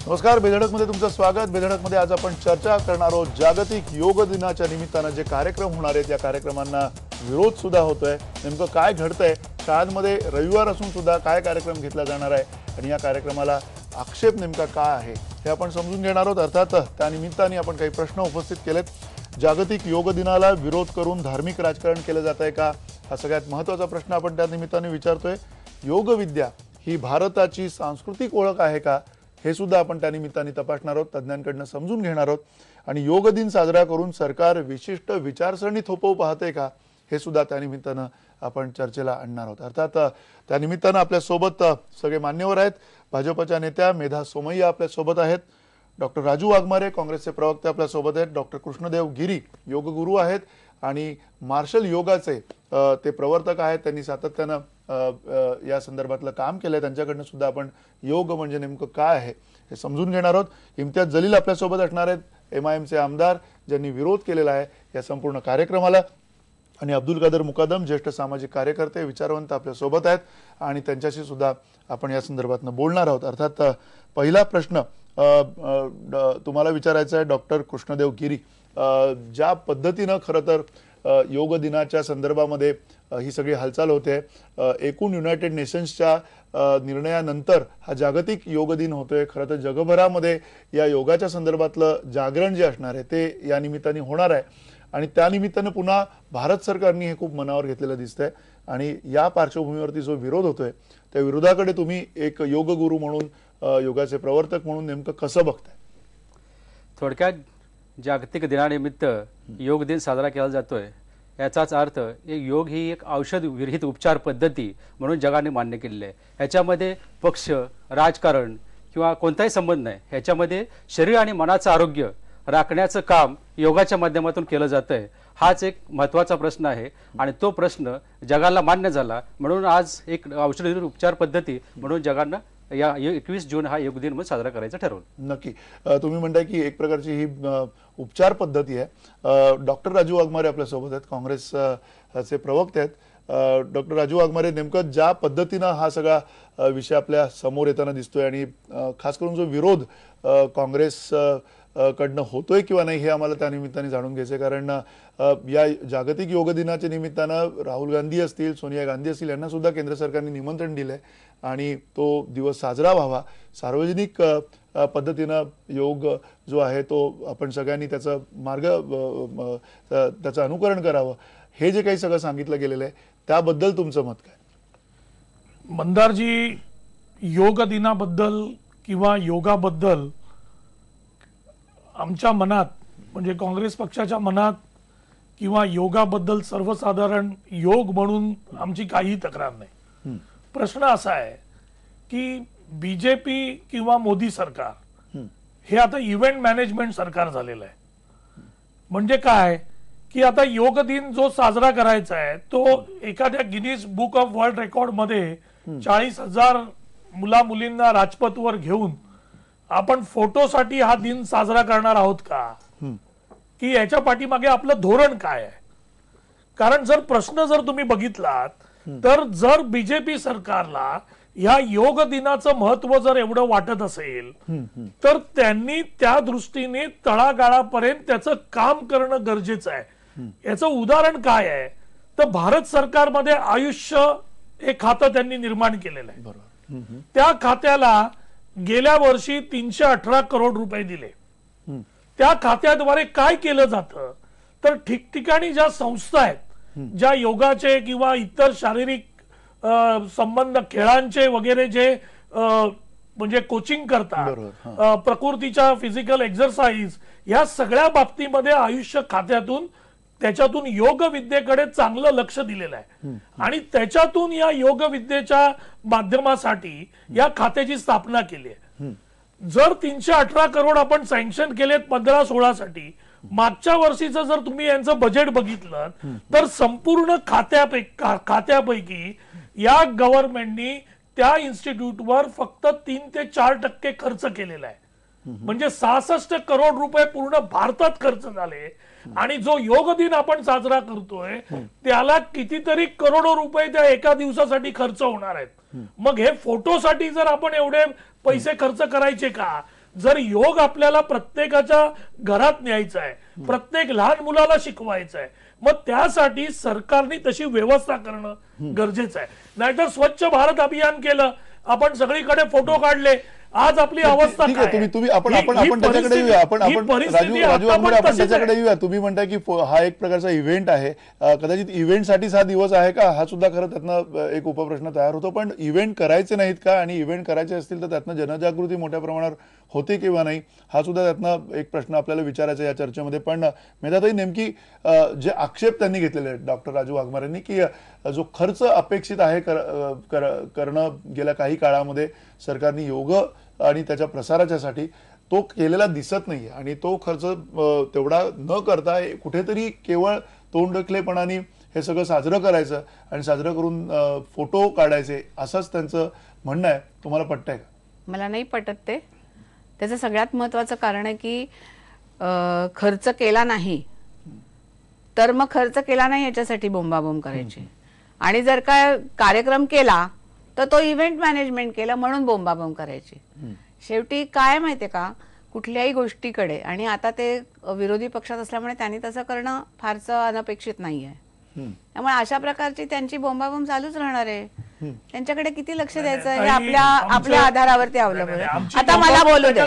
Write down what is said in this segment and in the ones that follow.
नमस्कार, बेधडकमध्ये तुमचं स्वागत। बेधडकमध्ये आज आपण चर्चा करणार आहोत जागतिक योग दिनाच्या निमित्तानं जे कार्यक्रम होणार आहेत या कार्यक्रमांना विरोध सुद्धा होतोय। नेमकं काय घडतंय, शाळांमध्ये रविवार असून सुद्धा काय कार्यक्रम घेतला जाणार आहे आणि या कार्यक्रमाला आक्षेप नेमका काय आहे हे आपण समजून घेणार आहोत। अर्थात त्या निमित्ताने आपण काही प्रश्न उपस्थित केलेत। जागतिक योग दिनाला विरोध करून धार्मिक राजकारण केलं जात आहे का, हा सगळ्यात महत्त्वाचा प्रश्न आपण त्या निमित्ताने विचारतोय। योग विद्या ही भारताची सांस्कृतिक ओळख आहे का, हे सुद्धा आपण त्या निमित्ताने तपासणार आहोत, तज्ञांकडून समजून घेणार आहोत। आणि योग दिन साजरा करून सरकार विशिष्ट विचारसरणी थोपवू पाहते का, हे सुद्धा त्या निमित्तानं आपण चर्चेला आणणार आहोत। अर्थात त्या निमित्तानं आपल्या सोबत सगळे मान्यवर आहेत। भाजपच्या नेत्या मेधा सोमय्या आपल्या सोबत आहेत, डॉक्टर राजू वाघमारे काँग्रेसचे प्रवक्ते आपल्या सोबत आहेत, डॉक्टर कृष्णदेव गिरी योगगुरू आहेत आणि मार्शल योगाचे ते प्रवर्तक आहेत। त्यांनी सातत्यानं या संदर्भातलं काम केलंय, त्यांच्याकडून सुद्धा आपण योग म्हणजे नेमकं काय आहे हे समजून घेणार आहोत। इम्तियाज जलील आपल्या सोबत असणार आहेत, MIMचे आमदार ज्यांनी विरोध केलेला आहे या संपूर्ण कार्यक्रमाला, आणि अब्दुल कादर मुकादम ज्येष्ठ सामाजिक कार्यकर्ते विचारवंत आपल्या सोबत आहेत आणि त्यांच्याशी सुद्धा आपण या संदर्भातनं बोलणार आहोत। अर्थात पहिला प्रश्न तुम्हाला विचारायचा आहे डॉक्टर कृष्णदेव गिरी, ज्या पद्धतीनं खरं तर योग दिनाच्या संदर्भामध्ये ही सगळी हालचाल होते, एकूण युनायटेड नेशन्सच्या निर्णयानंतर हा जागतिक योग दिन होतोय। खरं तर जगभरामध्ये या योगाच्या संदर्भातलं जागरण जे असणार आहे ते या निमित्ताने होणार आहे आणि त्या निमित्तानं पुन्हा भारत सरकारने हे खूप मनावर घेतलेलं दिसतंय आणि या पार्श्वभूमीवरती जो विरोध होतोय त्या विरोधाकडे तुम्ही एक योग गुरु म्हणून, योगाचे प्रवर्तक म्हणून नेमकं कसं बघताय? थोडक्यात जागतिक दिनानिमित्त योग दिन साजरा केला जातोय याचाच अर्थ योग ही एक औषध विरहित उपचार पद्धती म्हणून जगाने मान्य केलेली आहे। ह्याच्यामध्ये पक्ष, राजकारण किंवा कोणताही संबंध नाही। ह्याच्यामध्ये शरीर आणि मनाचं आरोग्य राखण्याचं काम योगाच्या माध्यमातून केलं जातंय। हाच एक महत्त्वाचा प्रश्न आहे आणि तो प्रश्न जगाला मान्य झाला म्हणून आज एक औषध विरहित उपचार पद्धती म्हणून जगानं या 21 जून हा योग दिन म्हणून साजरा करायचं ठरवलं। नक्की, तुम्ही म्हणताय की एक प्रकारची ही उपचार पद्धती आहे। डॉक्टर राजू वाघमारे आपल्या सोबत आहेत, काँग्रेसचे प्रवक्ते आहेत। डॉक्टर राजू वाघमारे, नेमकं ज्या पद्धतीनं हा सगळा विषय आपल्या समोर येताना दिसतोय आणि खास करून जो विरोध काँग्रेस कडनं होतोय किंवा नाही हे आम्हाला त्या निमित्ताने जाणून घ्यायचं आहे, कारण या जागतिक योग दिनाच्या निमित्तानं राहुल गांधी असतील, सोनिया गांधी असतील, यांना सुद्धा केंद्र सरकारने निमंत्रण दिलंय आणि तो दिवस साजरा व्हावा, सार्वजनिक पद्धतीनं योग जो आहे तो आपण सगळ्यांनी त्याचा मार्ग त्याचं अनुकरण करावं, हे जे काही सगळं सांगितलं गेलेलं आहे त्याबद्दल तुमचं मत काय? मंदारजी, योग दिनाबद्दल किंवा योगाबद्दल आमच्या मनात, म्हणजे काँग्रेस पक्षाच्या मनात किंवा योगाबद्दल सर्वसाधारण योग म्हणून आमची काही तक्रार नाही। प्रश्न असा आहे की बीजेपी किंवा मोदी सरकार हे आता इव्हेंट मॅनेजमेंट सरकार झालेलं आहे। म्हणजे काय की आता योग दिन जो साजरा करायचा आहे तो एखाद्या Guinness book of world record मध्ये 40,000 मुला मुलींना राजपथवर घेऊन आपण फोटोसाठी हा दिन साजरा करणार आहोत का, की याच्या पाठीमागे आपलं धोरण काय आहे? कारण जर प्रश्न जर तुम्ही बघितलात तर जर बीजेपी सरकारला या योग दिनाचं महत्व जर एवढं वाटत असेल तर त्यांनी त्या दृष्टीने तळागाळापर्यंत त्याचं काम करणं गरजेचं आहे। याचं उदाहरण काय आहे तर भारत सरकारमध्ये आयुष्य हे खातं त्यांनी निर्माण केलेलं आहे। बरोबर, त्या खात्याला गेल्या वर्षी 318 करोड रुपये दिले। त्या खात्याद्वारे काय केलं जातं तर ठिकठिकाणी ज्या संस्था आहेत, ज्या योगाचे किंवा इतर शारीरिक संबंध, खेळांचे वगैरे जे म्हणजे कोचिंग करतात, प्रकृतीच्या फिजिकल एक्सरसाइज, या सगळ्या बाबतीमध्ये आयुष्य खात्यातून त्याच्यातून योग विद्येकडे चांगलं लक्ष दिलेलं आहे आणि त्याच्यातून या योग विद्येच्या माध्यमासाठी या खात्याची स्थापना केली आहे। जर 318 करोड आपण सँक्शन केलेत 15-16 साठी, मागच्या वर्षीचं जर तुम्ही यांचं बजेट बघितलं तर संपूर्ण खात्यापैकी या गव्हर्नमेंटनी त्या इन्स्टिट्यूटवर फक्त 3 ते 4% खर्च केलेला आहे। म्हणजे 66 करोड रुपये पूर्ण भारतात खर्च झाले आणि जो योग दिन आपण साजरा करतोय त्याला कितीतरी करोडो रुपये त्या एका दिवसासाठी खर्च होणार आहेत। मग हे फोटोसाठी जर आपण एवढे पैसे खर्च करायचे का, जर योग आपल्याला प्रत्येकाच्या घरात न्यायचा आहे, प्रत्येक लहान मुलाला शिकवायचं आहे, मग त्यासाठी सरकारने तशी व्यवस्था करणं गरजेचं आहे. नाहीतर स्वच्छ भारत अभियान केलं, आपण सगळीकडे फोटो काढले, आज आपली अवस्था ठीक काय आहे. आहे? तुम्ही आपण ही त्याच्याकडे येऊया. आपण ही परिस्थिती राजू आता वाघमारे पण आपण तशीच त्याच्याकडे आहे. येऊया. तुम्ही म्हणताय की हा एक प्रकारचा इव्हेंट आहे, कदाचित इव्हेंटसाठीच हा दिवस आहे का, हा सुद्धा खरं त्यातनं एक उपप्रश्न तयार होतो. पण इव्हेंट करायचे नाहीत का, आणि इव्हेंट करायचे असतील तर त्यातनं जनजागृती मोठ्या प्रमाणावर होते किंवा नाही, हा सुद्धा त्यातनं एक प्रश्न आपल्याला विचारायचा या चर्चेमध्ये. पण मेधाताई, नेमकी जे आक्षेप त्यांनी घेतलेले आहेत डॉक्टर राजू वाघमारेंनी, की जो खर्च अपेक्षित आहे करणं गेल्या काही काळामध्ये सरकारने योग आणि त्याच्या प्रसाराच्यासाठी, तो केलेला दिसत नाहीये. आणि तो खर्च तेवढा न करता कुठेतरी केवळ तोंडखलेपणाने हे सगळं साजरं करायचं आणि साजरं करून फोटो काढायचे, असंच त्यांचं म्हणणं आहे. तुम्हाला पटतंय का? मला नाही पटत ते. त्याचं सगळ्यात महत्वाचं कारण आहे की खर्च केला नाही तर मग खर्च केला नाही याच्यासाठी बोंबाबोंब करायची, आणि जर का कार्यक्रम केला तर तो इव्हेंट मॅनेजमेंट केला म्हणून बोंबाबोंब करायची. शेवटी काय माहितीये का, कुठल्याही गोष्टीकडे, आणि आता ते विरोधी पक्षात असल्यामुळे त्यांनी तसं करणं फारसं अनपेक्षित नाहीये. त्यामुळे अशा प्रकारची त्यांची बोंबाबोंब चालूच राहणार आहे. त्यांच्याकडे किती लक्ष द्यायचं हे आपल्या आधारावरती अवलंबून आहे. आता मला बोलू दे,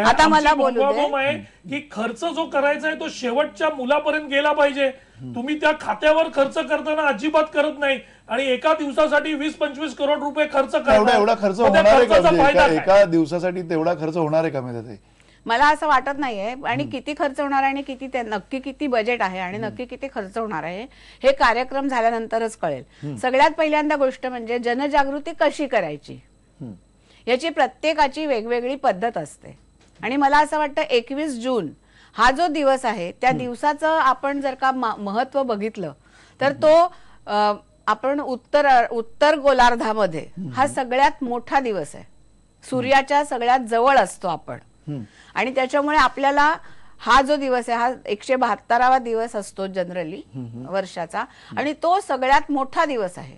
आता मला बोलू दे की खर्च जो करायचा आहे तो शेवटच्या मुलापर्यंत गेला पाहिजे. तुम्ही त्या खात्यावर खर्च करताना अजिबात करत नाही, आणि एका दिवसासाठी 20-25 करोड रुपये खर्च एवढा खर्च होणार आहे का? म्हणजे एका दिवसासाठी तेवढा खर्च होणार आहे का? मेधाताई, मला असं वाटत नाहीये. आणि किती खर्च होणार आहे, आणि नक्की किती बजेट आहे, आणि नक्की किती खर्च होणार आहे, हे कार्यक्रम झाल्यानंतरच कळेल. सगळ्यात पहिल्यांदा गोष्ट म्हणजे जनजागृती कशी करायची याची प्रत्येकाची वेगवेगळी पद्धत असते. आणि मला असं वाटतं 21 जून हा जो दिवस आहे, त्या दिवसाचं आपण जर का महत्व बघितलं तर तो आपण उत्तर गोलार्धामध्ये हा सगळ्यात मोठा दिवस आहे. सूर्याच्या सगळ्यात जवळ असतो आपण, आणि त्याच्यामुळे आपल्याला हा जो दिवस आहे हा 172वा दिवस असतो जनरली वर्षाचा, आणि तो सगळ्यात मोठा दिवस आहे.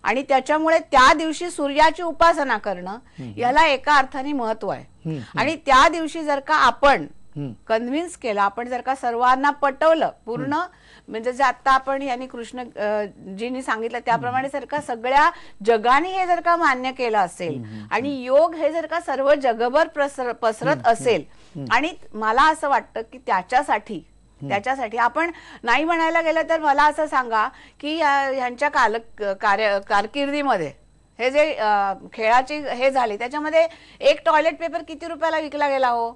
आणि त्याच्यामुळे त्या दिवशी सूर्याची उपासना करणं याला एका अर्थाने महत्व आहे. आणि त्या दिवशी जर का आपण कन्व्हिन्स केलं, आपण जर का सर्वांना पटवलं पूर्ण, म्हणजे जे आता आपण यांनी कृष्णजींनी सांगितलं त्याप्रमाणे जर का सगळ्या जगाने हे जर का मान्य केलं असेल, आणि योग हे जर का सर्व जगभर पसरत असेल, आणि मला असं वाटतं की त्याच्यासाठी आपण नाही म्हणायला गेलं तर मला असं सांगा की ह्यांच्या कारकिर्दीमध्ये हे जे खेळाची हे झाली त्याच्यामध्ये एक टॉयलेट पेपर किती रुपयाला विकला गेला हो,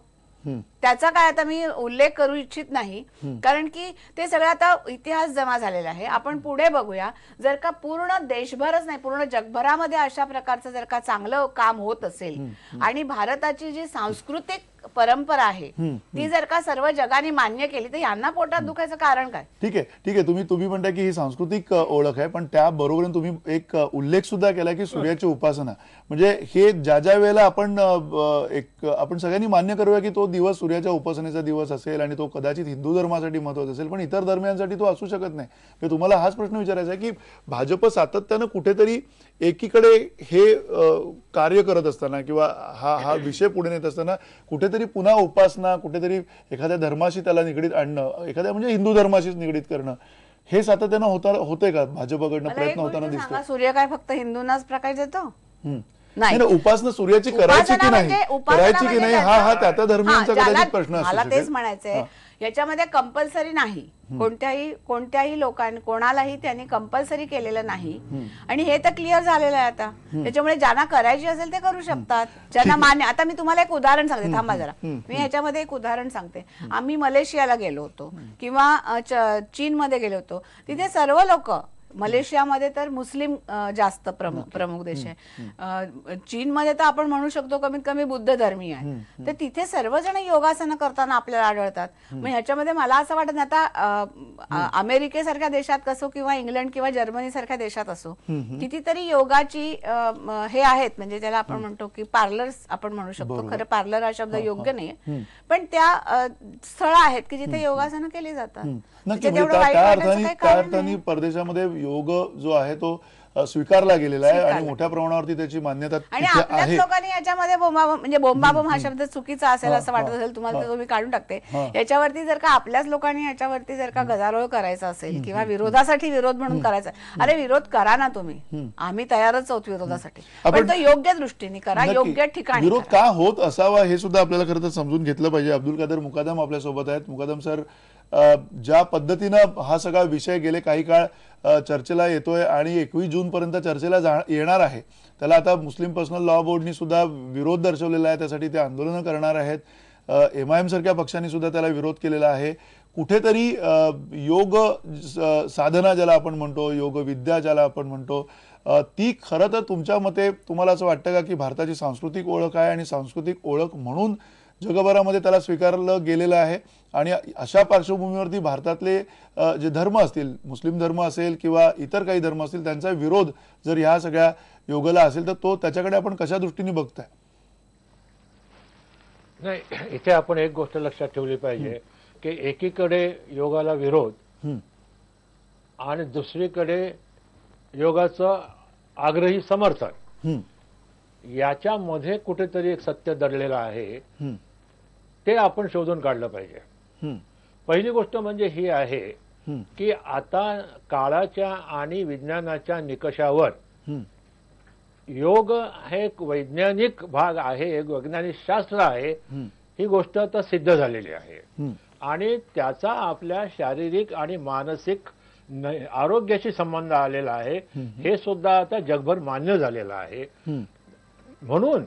त्याचा काय आता मी उल्लेख करू इच्छित नाही, कारण की ते सगळं आता इतिहास जमा झालेला आहे. आपण पुढे बघूया, जर का पूर्ण देशभरच नाही पूर्ण जगभरामध्ये अशा प्रकारचं जर का चांगलं काम होत असेल, आणि भारताची जी सांस्कृतिक परंपरा आहे ती जर का सर्व जगाने मान्य केली, तर यांना पोटात दुखायचं कारण काय? ठीक आहे. तुम्ही म्हणताय की ही सांस्कृतिक ओळख आहे, पण त्या बरोबर तुम्ही एक उल्लेख सुद्धा केला की सूर्याची उपासना, म्हणजे हे ज्या वेळेला आपण सगळ्यांनी मान्य करूया की तो दिवस सूर्याच्या उपासनेचा दिवस असेल, आणि तो कदाचित हिंदू धर्मासाठी महत्वाचा असेल, पण इतर धर्मियांसाठी तो असू शकत नाही. मी तुम्हाला हाच प्रश्न विचारायचा आहे की भाजप सातत्यानं कुठेतरी एकीकडे हे कार्य करत असताना किंवा हा विषय पुढे नेत असताना कुठेतरी पुन्हा उपासना, कुठेतरी एखाद्या धर्माशी त्याला निगडीत आणणं, एखाद्या म्हणजे हिंदू धर्माशीच निगडीत करणं, हे सातत्यानं होतंय का? भाजपकडनं प्रयत्न होताना दिसतो. सूर्य काय फक्त हिंदूंनाच प्रकाश देतो? नाही, उपासना सूर्याची करायची की नाही हा त्या धर्मियांचा कदाचित प्रश्न असतो. मला तेच म्हणायचंय, याच्यामध्ये कंपल्सरी नाही, कोणत्याही लोकांनी कोणालाही त्यांनी कंपल्सरी केलेलं नाही, आणि हे तर क्लिअर झालेलं आहे आता. त्याच्यामुळे ज्यांना करायची असेल ते करू शकतात, ज्यांना मान्य. आता मी तुम्हाला एक उदाहरण सांगते, थांबा जरा, मी ह्याच्यामध्ये एक उदाहरण सांगते. आम्ही मलेशियाला गेलो होतो किंवा चीनमध्ये गेलो होतो, तिथे सर्व लोक, मलेशियामध्ये तर मुस्लिम जास्त प्रमुख देश आहे, चीनमध्ये तर आपण म्हणू शकतो कमीत कमी बुद्ध धर्मीय आहे, तर तिथे सर्वजण योगासनं करताना आपल्याला आढळतात. मग ह्याच्यामध्ये मला असं वाटत नाही, आता अमेरिकेसारख्या देशात असो किंवा इंग्लंड किंवा जर्मनी सारख्या देशात असो, कितीतरी योगाची हे आहेत, म्हणजे त्याला आपण म्हणतो की पार्लर्स आपण म्हणू शकतो. खरं पार्लर हा शब्द योग्य नाहीये, पण त्या स्थळ आहेत की जिथे योगासनं केली जातात. नक्की, त्या अर्थाने परदेशामध्ये योग जो आहे तो स्वीकारला गेलेला आहे आणि मोठ्या प्रमाणावरती त्याची मान्यता आणि तिथे आपल्याच आहे. लोकांनी याच्यामध्ये म्हणजे बोंबाबोंब हा शब्द चुकीचा असेल असं वाटत असेल तुम्हाला, तर तुम्ही काढून टाकते. याच्यावरती जर का आपल्याच लोकांनी याच्यावरती जर का गदारोळ करायचा असेल किंवा विरोधासाठी विरोध म्हणून करायचा, अरे विरोध करा ना तुम्ही, आम्ही तयारच आहोत विरोधासाठी, पण तो योग्य दृष्टीने करा, योग्य ठिकाणी विरोध करा. का होत असावा हे सुद्धा आपल्याला खरं तर समजून घेतलं पाहिजे. अब्दुल कादर मुकादम आपल्या सोबत आहेत. मुकादम सर, ज्या पद्धतीनं हा सगळा विषय गेले काही काळ चर्चेला येतोय आणि 21 जून पर्यंत चर्चेला येणार आहे, त्याला आता मुस्लिम पर्सनल लॉ बोर्डनी सुद्धा विरोध दर्शवलेला आहे, त्यासाठी ते आंदोलनं करणार आहेत. MIM सारख्या पक्षांनी सुद्धा त्याला विरोध केलेला आहे. कुठेतरी योग साधना ज्याला आपण म्हणतो, योग विद्या ज्याला आपण म्हणतो, ती खरं तर तुमच्या मते तुम्हाला असं वाटतं का की भारताची सांस्कृतिक ओळख आहे आणि सांस्कृतिक ओळख म्हणून जगभरामध्ये त्याला स्वीकारलं गेलेलं आहे? आणि अशा पार्श्वभूमीवरती भारतातले जे धर्म असतील, मुस्लिम धर्म असेल किंवा इतर काही धर्म असतील, त्यांचा विरोध जर ह्या सगळ्या योगाला असेल तर तो त्याच्याकडे आपण कशा दृष्टीने बघताय? नाही, इथे आपण एक गोष्ट लक्षात ठेवली पाहिजे की एकीकडे योगाला विरोध आणि दुसरीकडे योगाचं आग्रही समर्थन, याच्यामध्ये कुठेतरी एक सत्य दडलेलं आहे, ते आपण शोधून काढलं पाहिजे. पहिली गोष्ट म्हणजे ही आहे की आता काळाच्या आणि विज्ञानाच्या निकषावर योग हे एक वैज्ञानिक भाग आहे, एक वैज्ञानिक शास्त्र आहे, ही गोष्ट आता सिद्ध झालेली आहे आणि त्याचा आपल्या शारीरिक आणि मानसिक आरोग्याशी संबंध आलेला आहे, हे सुद्धा आता जगभर मान्य झालेलं आहे. म्हणून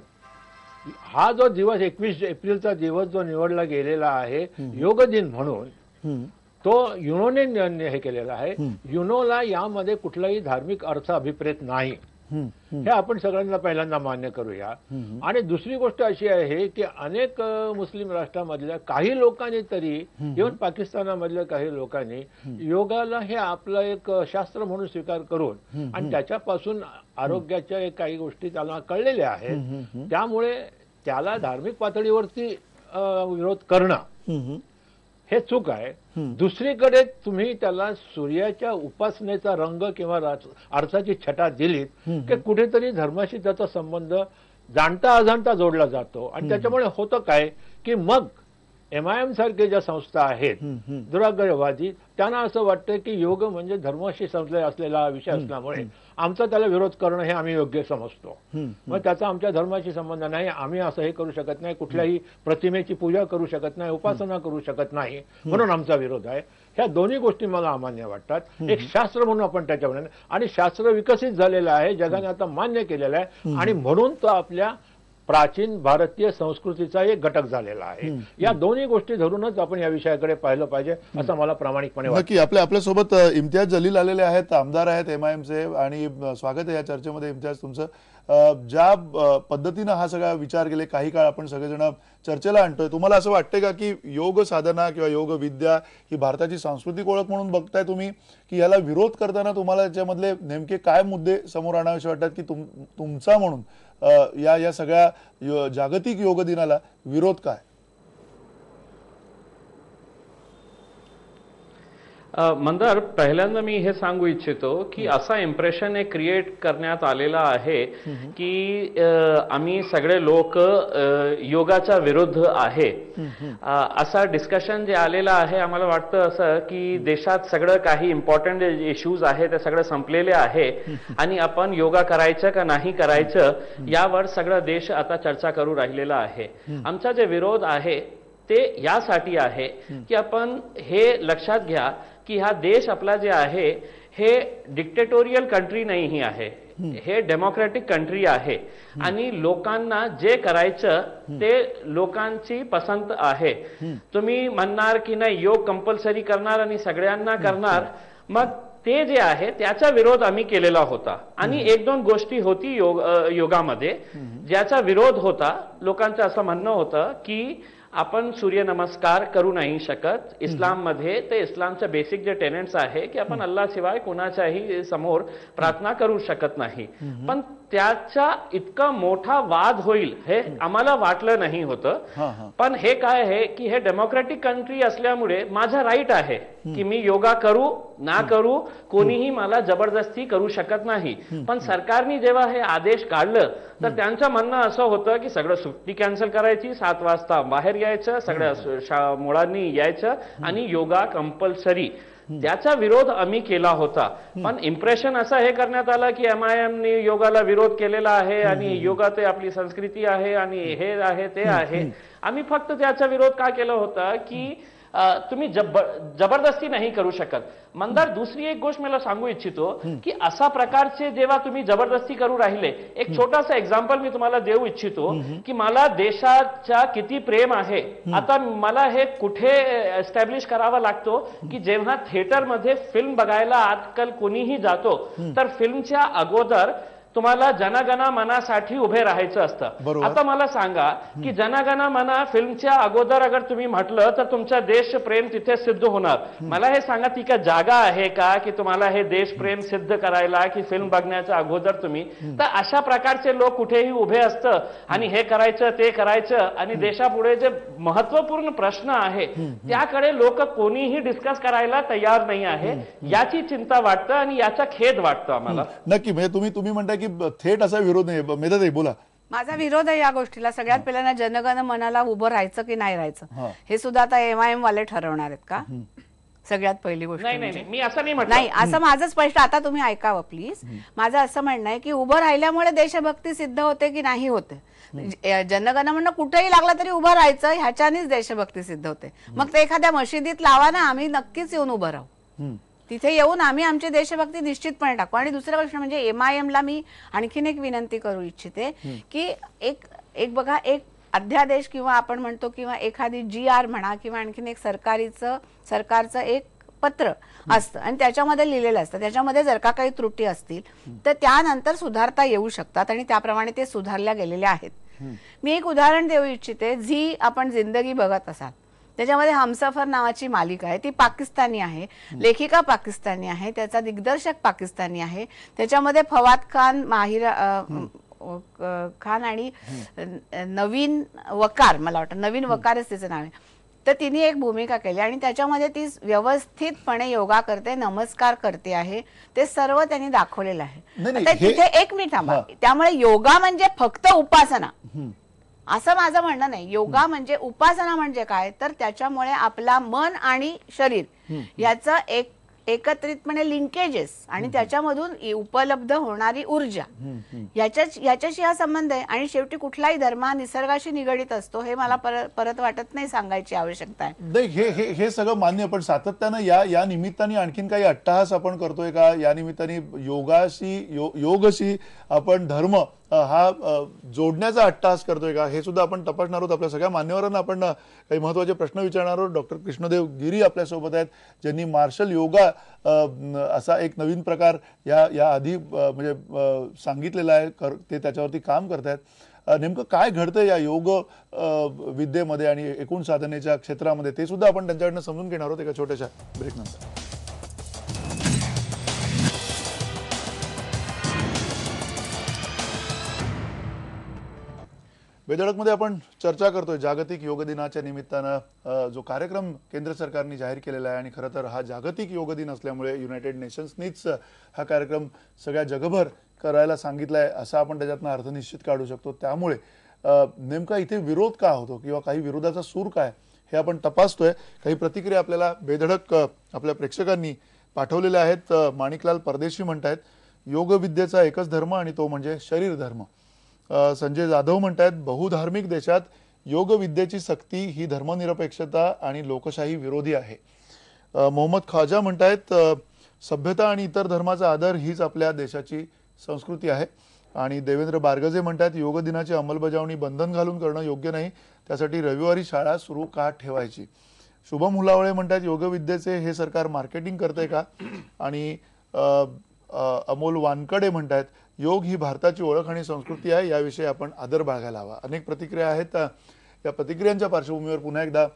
हा जो दिवस 21 एप्रिलचा दिवस जो निवडला गेलेला आहे योग दिन म्हणून, तो युनोने हे केलेला आहे. युनोला यामध्ये कुठलाही धार्मिक अर्थ अभिप्रेत नाही, हे आपण सगळ्यांना पहिल्यांदा मान्य करूया. आणि दुसरी गोष्ट अशी आहे की अनेक मुस्लिम राष्ट्रामधल्या काही लोकांनी तरी, इव्हन पाकिस्तानामधल्या काही लोकांनी योगाला हे आपलं एक शास्त्र म्हणून स्वीकार करून आणि त्याच्यापासून आरोग्याच्या काही गोष्टी त्यांना कळलेल्या आहेत, त्यामुळे त्याला धार्मिक पातळीवरती विरोध करणं हे चूक आहे. दुसरीकडे तुम्ही त्याला सूर्याच्या उपासनेचा रंग किंवा अर्थाची छटा दिलीत की कुठेतरी धर्माशी त्याचा संबंध जाणता अजाणता जोडला जातो आणि त्याच्यामुळे होतं काय की मग MIM सारखे ज्या संस्था आहेत दुराग्रहवादी, त्यांना असं वाटतं की योग म्हणजे धर्माशी संबंध असलेला विषय असल्यामुळे आमचा त्याला विरोध करणं हे आम्ही योग्य समजतो. मग त्याचा आमच्या धर्माशी संबंध नाही, आम्ही असं हे करू शकत नाही, कुठल्याही प्रतिमेची पूजा करू शकत नाही, उपासना करू शकत नाही, म्हणून आमचा विरोध आहे. ह्या दोन्ही गोष्टी मला अमान्य वाटतात. एक शास्त्र म्हणून आपण त्याच्यावर, आणि शास्त्र विकसित झालेलं आहे, जगाने आता मान्य केलेलं आहे आणि म्हणून तो आपल्या प्राचीन भारतीय संस्कृतीचा एक घटक झालेला आहे. या दोन्ही गोष्टी धरूनच आपण या विषयाकडे पाहिलं पाहिजे असं मला प्रामाणिकपणे वाटतं. नक्की. आपल्यासोबत इम्तियाज जलील आलेले आहेत, आमदार आहेत MIMचे, आणि स्वागत आहे या चर्चेमध्ये इम्तियाज तुमचं. ज्या पद्धतीनं हा सगळा विचार केले काही काळ आपण सगळेजण चर्चेला आणतोय, तुम्हाला असं वाटतंय का की योग साधना किंवा योग विद्या ही भारताची सांस्कृतिक ओळख म्हणून बघताय तुम्ही, की याला विरोध करताना तुम्हाला याच्यामधले नेमके काय मुद्दे समोर आणावेसे वाटतात की तुमचा म्हणून या सगळ्या जागतिक योग दिनाला विरोध काय? मंदार, पहिल्यांदा मी हे सांगू इच्छितो की असा इम्प्रेशन एक क्रिएट करण्यात आलेला आहे की आम्ही सगळे लोक योगाच्या विरुद्ध आहे, असा डिस्कशन जे आलेला आहे. आम्हाला वाटतं असं की देशात सगळं काही इम्पॉर्टंट इश्यूज आहे ते सगळं संपलेले आहे आणि आपण योगा करायचं का नाही करायचं यावर सगळं देश आता चर्चा करू राहिलेला आहे. आमचा जे विरोध आहे ते यासाठी आहे की आपण हे लक्षात घ्या की हा देश आपला जे आहे हे डिक्टेटोरियल कंट्री नाही आहे, हे डेमोक्रॅटिक कंट्री आहे आणि लोकांना जे करायचं ते लोकांची पसंत आहे. तुम्ही म्हणणार की नाही योग कंपल्सरी करणार आणि सगळ्यांना करणार, मग ते जे आहे त्याचा विरोध आम्ही केलेला होता. आणि एक दोन गोष्टी होती योगामध्ये ज्याचा विरोध होता. लोकांचं असं म्हणणं होतं की आपण सूर्यनमस्कार करू नाही शकत. इस्लाममध्ये ते इस्लामचे बेसिक जे टेनेट्स आहे की आपण अल्लाशिवाय कोणाच्याही समोर प्रार्थना करू शकत नाही. पण त्याचा इतका मोठा वाद होईल हे आम्हाला वाटलं नाही होतं. पण हे काय आहे की हे डेमोक्रेटिक कंट्री असल्यामुळे माझा राईट आहे की मी योगा करू ना करू, कोणीही मला जबरदस्ती करू शकत नाही. पण सरकारने जेव्हा हे आदेश काढलं तर त्यांचं म्हणणं असं होतं की सगळं सुट्टी कॅन्सल करायची, 7 वाजता बाहेर यायचं, सगळ्या मुलांनी यायचं आणि योगा कंपल्सरी. त्याचा विरोध आम्ही केला होता. पण इम्प्रेशन असं हे करण्यात आलं की MIM ने योगाला विरोध केलेला आहे आणि योगा ते आपली संस्कृती आहे आणि हे आहे ते आहे. आम्ही फक्त त्याचा विरोध का केला होता की तुम्ही जबरदस्ती नाही करू शकत. मंदार, दुसरी एक गोष्ट मला सांगू इच्छितो की अशा प्रकारचे जेव्हा तुम्ही जबरदस्ती करू राहिले, एक छोटासा एक्झाम्पल मी तुम्हाला देऊ इच्छितो की मला देशाच्या किती प्रेम आहे. आता मला हे कुठे एस्टॅब्लिश करावा लागतो की जेव्हा थिएटरमध्ये फिल्म बघायला आजकाल कोणीही जातो तर फिल्मच्या अगोदर तुम्हाला जनगणा मनासाठी उभे राहायचं असतं. आता मला सांगा की जनगणा मना फिल्मच्या अगोदर अगर तुम्ही म्हटलं तर तुमचा देशप्रेम तिथे सिद्ध होणार. मला हे सांगा ती काय जागा आहे का की तुम्हाला हे देशप्रेम सिद्ध करायला की फिल्म बघण्याच्या अगोदर तुम्ही. तर अशा प्रकारचे लोक कुठेही उभे असतं आणि हे करायचं ते करायचं आणि देशापुढे जे महत्वपूर्ण प्रश्न आहे त्याकडे लोक कोणीही डिस्कस करायला तयार नाही आहे. याची चिंता वाटतं आणि याचा खेद वाटतं आम्हाला. नक्की, म्हणजे तुम्ही म्हणताय की थेट असा विरोध नाही. मेधाताई बोला. माझा विरोध आहे या गोष्टीला. सगळ्यात पहिल्यांदा जनगण मनाला उभं राहायचं की नाही राहायचं हे सुद्धा आता MIM वाले ठरवणार आहेत का? सगळ्यात पहिली गोष्ट नाही, मी असं नाही म्हटलं. नाही, असं माझं स्पष्ट. आता तुम्ही ऐकावं प्लीज. माझं असं म्हणणं आहे की उभं राहिल्यामुळे देशभक्ती सिद्ध होते की नाही होते. जनगण म्हणणं कुठेही लागला तरी उभं राहायचं, ह्याच्यानेच देशभक्ती सिद्ध होते. मग ते एखाद्या मशिदीत लावा ना, आम्ही नक्कीच येऊन उभं राहू. तिथे येऊन आम्ही आमची देशभक्ती निश्चितपणे टाकू. आणि दुसरी गोष्ट म्हणजे MIM ला मी आणखीन एक विनंती करू इच्छिते की एक बघा, एक अध्यादेश किंवा आपण म्हणतो किंवा एखादी GR म्हणा किंवा आणखीन एक सरकारचं एक पत्र असतं आणि त्याच्यामध्ये लिहिलेलं असतं. त्याच्यामध्ये जर का काही त्रुटी असतील तर त्यानंतर सुधारता येऊ शकतात आणि त्याप्रमाणे ते सुधारल्या गेलेल्या आहेत. मी एक उदाहरण देऊ इच्छिते. झी आपण जिंदगी बघत असाल, त्याच्यामध्ये हमसफर नावाची मालिका आहे. ती पाकिस्तानी आहे, लेखिका पाकिस्तानी आहे, त्याचा दिग्दर्शक पाकिस्तानी आहे. त्याच्यामध्ये फवाद खान, माहिरा खान आणि नवीन वकार, मला वाटतं नवीन वकारच तिचं नाव आहे. तर तिने एक भूमिका केली आणि त्याच्यामध्ये ती व्यवस्थितपणे योगा करते, नमस्कार करते आहे. ते सर्व त्यांनी दाखवलेलं आहे. तिथे एक मिनिट थांबा. त्यामुळे योगा म्हणजे फक्त उपासना असं माझं म्हणणं नाही. योगा म्हणजे उपासना म्हणजे काय तर त्याच्यामुळे आपला मन आणि शरीर याचं एकत्रितपणे लिंकेजेस आणि त्याच्यामधून उपलब्ध होणारी ऊर्जा याच्याशी हा संबंध आहे. आणि शेवटी कुठलाही धर्म हा निसर्गाशी निगडीत असतो हे मला परत वाटत नाही सांगायची आवश्यकता आहे. हे सगळं मान्य. पण सातत्यानं या निमित्ताने आणखीन काही अट्टहास आपण करतोय का? या निमित्ताने योगशी आपण धर्म हा जोडण्याचा अट्टहास करतोय का? हे सुद्धा आपण तपासणार आहोत. आपल्या सगळ्या मान्यवरांना आपण काही महत्वाचे प्रश्न विचारणार आहोत. डॉक्टर कृष्णदेव गिरी आपल्यासोबत आहेत, ज्यांनी मार्शल योगा असा एक नवीन प्रकार या आधी म्हणजे सांगितलेला आहे, ते त्याच्यावरती काम करतायत. नेमकं काय घडतं या योग विद्येमध्ये आणि एकूण साधनेच्या क्षेत्रामध्ये ते सुद्धा आपण त्यांच्याकडनं समजून घेणार आहोत एका छोट्याशा ब्रेक नंतर. बेधडकमध्ये आपण चर्चा करतोय जागतिक योग दिनाच्या निमित्तानं जो कार्यक्रम केंद्र सरकारने जाहीर केलेला आहे. आणि खरं तर हा जागतिक योग दिन असल्यामुळे युनायटेड नेशन्सनीच हा कार्यक्रम सगळ्या जगभर करायला सांगितलाय असं आपण त्याच्यातनं अर्थ निश्चित काढू शकतो. त्यामुळे नेमका इथे विरोध का होतो किंवा काही विरोधाचा सूर काय हे आपण तपासतोय. काही प्रतिक्रिया आपल्याला बेधडक आपल्या प्रेक्षकांनी पाठवलेल्या आहेत. माणिकलाल परदेशी म्हणतायत योग विद्येचा एकच धर्म आणि तो म्हणजे शरीर धर्म. संजय जाधव म्हणतायत बहुधार्मिक देशात योग विद्येची सक्ती ही धर्मनिरपेक्षता आणि लोकशाही विरोधी आहे. मोहम्मद ख्वाजा म्हणतायत सभ्यता आणि इतर धर्माचा आदर हीच आपल्या देशाची संस्कृती आहे. आणि देवेंद्र बारगजे म्हणतात योग दिनाची अंमलबजावणी बंधन घालून करणं योग्य नाही, त्यासाठी रविवारी शाळा सुरू का ठेवायची. शुभम हुलावळे म्हणतात योग विद्येचे हे सरकार मार्केटिंग करते का. आणि अमोल वानकडे म्हणतात योग ही भारताची ओळख आणि संस्कृती आहे, याविषयी आपण आदर बाळगायला हवा. अनेक प्रतिक्रिया आहेत. या प्रतिक्रियांच्या पार्श्वभूमीवर पुन्हा एकदा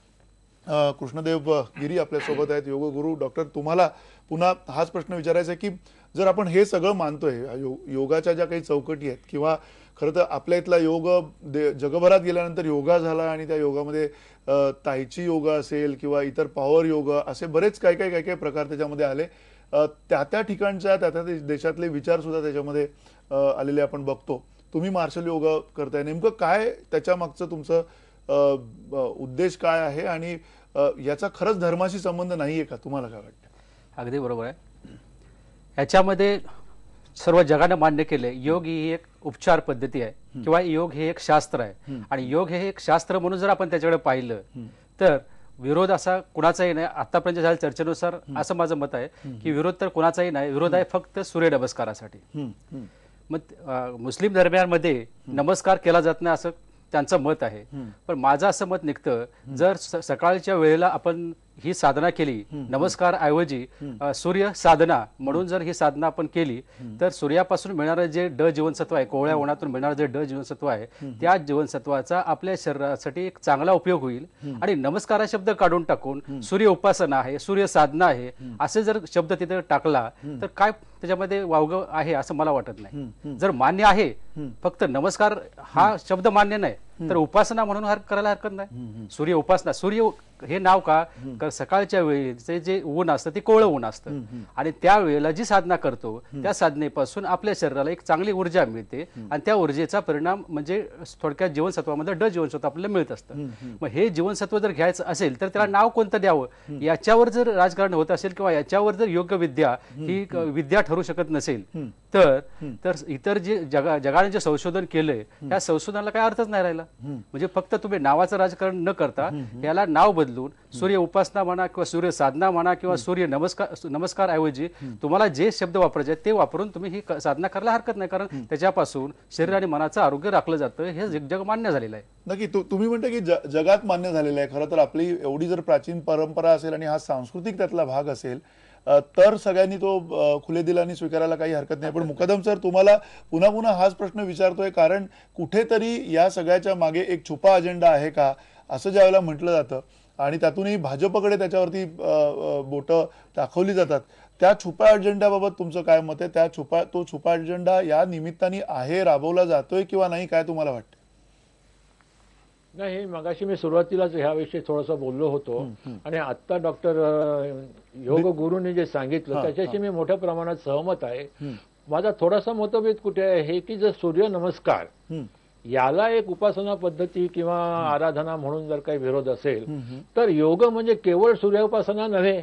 कृष्णदेव गिरी आपल्यासोबत आहेत, योग गुरु. डॉक्टर, तुम्हाला पुन्हा हाच प्रश्न विचारायचा आहे की जर आपण हे सगळं मानतोय, योगाच्या ज्या काही चौकटी आहेत किंवा खरं तर आपल्या इथला योग जगभरात गेल्यानंतर योगा झाला आणि त्या योगामध्ये ताईची योगा असेल किंवा इतर पॉवर योगा असे बरेच काही प्रकार त्याच्यामध्ये आले. त्या ठिकाणच्या त्या देशातले विचार सुद्धा त्याच्यामध्ये आलेले आपण बघतो. तुम्ही मार्शल योगा करताय, नेमकं काय त्याच्या मागचं तुमचं उद्देश काय आहे आणि याचा खरंच धर्माशी संबंध नाहीये का, तुम्हाला काय वाटतं? अगदी बरोबर आहे. याच्यामध्ये सर्व जगाने मान्य केले योग ही एक उपचार पद्धती आहे किंवा योग हे एक शास्त्र आहे. आणि योग हे एक शास्त्र म्हणून जर आपण त्याच्याकडे पाहिलं तर विरोध असा कुणाचाही नाही. आतापर्यंत झालेल्या चर्चेनुसार असं माझं मत आहे की विरोध तर कुणाचाही नाही, विरोध आहे फक्त सूर्य नमस्कारासाठी. मग मुस्लिम धर्मियांमध्ये नमस्कार केला जात नाही असं त्यांचं मत आहे. पण माझं असं मत निघतं, जर सकाळच्या वेळेला आपण ही साधना केली, नमस्कार ऐवजी सूर्य साधना म्हणून जर ही साधना आपण केली तर सूर्यापासून मिळणारं जे ड जीवनसत्व आहे, कोवळ्या उन्हातून मिळणारं जे ड जीवनसत्व आहे, त्या जीवनसत्वाचा आपल्या शरीरासाठी एक चांगला उपयोग होईल. आणि नमस्कार शब्द काढून टाकून सूर्य उपासना आहे, सूर्य साधना आहे असे जर शब्द तिथे टाकला तर काय त्याच्यामध्ये वावगं आहे असं मला वाटत नाही. जर मान्य आहे फक्त नमस्कार हा शब्द मान्य नाही तर उपासना म्हणून करायला हरकत नाही. सूर्य उपासना, सूर्य हे नाव का, सकाळच्या वेळेचे जे ऊन असतं ते कोवळं ऊन असतं आणि त्या वेळेला जी साधना करतो त्या साधनेपासून आपल्या शरीराला एक चांगली ऊर्जा मिळते आणि त्या ऊर्जेचा परिणाम म्हणजे थोडक्यात जीवनसत्वामध्ये ड जीवनसत्व आपल्याला मिळत असतं. मग हे जीवनसत्व जर घ्यायचं असेल तर त्याला नाव कोणतं द्यावं, याच्यावर जर राजकारण होत असेल किंवा याच्यावर जर योग्य विद्या ही विद्या ठरू शकत नसेल तर इतर जे जगाने जे संशोधन केलंय त्या संशोधनाला काय अर्थच नाही राहिला. म्हणजे फक्त तुम्ही नावाचं राजकारण न करता याला नाव बदलून सूर्य उपासना म्हणा किंवा सूर्य साधना म्हणा किंवा सूर्य नमस्कार ऐवजी तुम्हाला जे शब्द वापरायचे ते वापरून तुम्ही ही साधना करायला हरकत नाही. कारण त्याच्यापासून शरीर आणि मनाचं आरोग्य राखलं जातं, हे जग मान्य झालेलं आहे. नक्की. तुम्ही म्हणता की जगात मान्य झालेलं आहे. खरं तर आपली एवढी जर प्राचीन परंपरा असेल आणि हा सांस्कृतिक त्यातला भाग असेल तर सगळ्यांनी तो खुले दिलाने स्वीकारायला काही हरकत नाही. पण मुकदम सर, तुम्हाला पुन्हा पुन्हा हाच प्रश्न विचारतोय कारण कुठेतरी या सगळ्याच्या मागे एक छुपा अजेंडा आहे का असं ज्यावेळेला म्हटलं जातं आणि त्यातूनही भाजपकडे त्याच्यावरती बोटं दाखवली जातात. त्या छुपा अजेंड्याबाबत तुमचं काय मत आहे? तो छुपा अजेंडा या निमित्ताने आहे, राबवला जातोय किंवा नाही, काय तुम्हाला वाटतं? नाही, मगाशी मी सुरुवातीलाच ह्याविषयी थोडंसं बोललो होतो आणि आता डॉक्टर योग गुरुने जे सांगितलं त्याच्याशी मी मोठ्या प्रमाणात सहमत आहे. माझा थोडासा मतभेद कुठे आहे की जर सूर्य नमस्कार याला एक उपासना पद्धती किंवा आराधना म्हणून जर काही विरोध असेल तर योग म्हणजे केवळ सूर्योपासना नव्हे,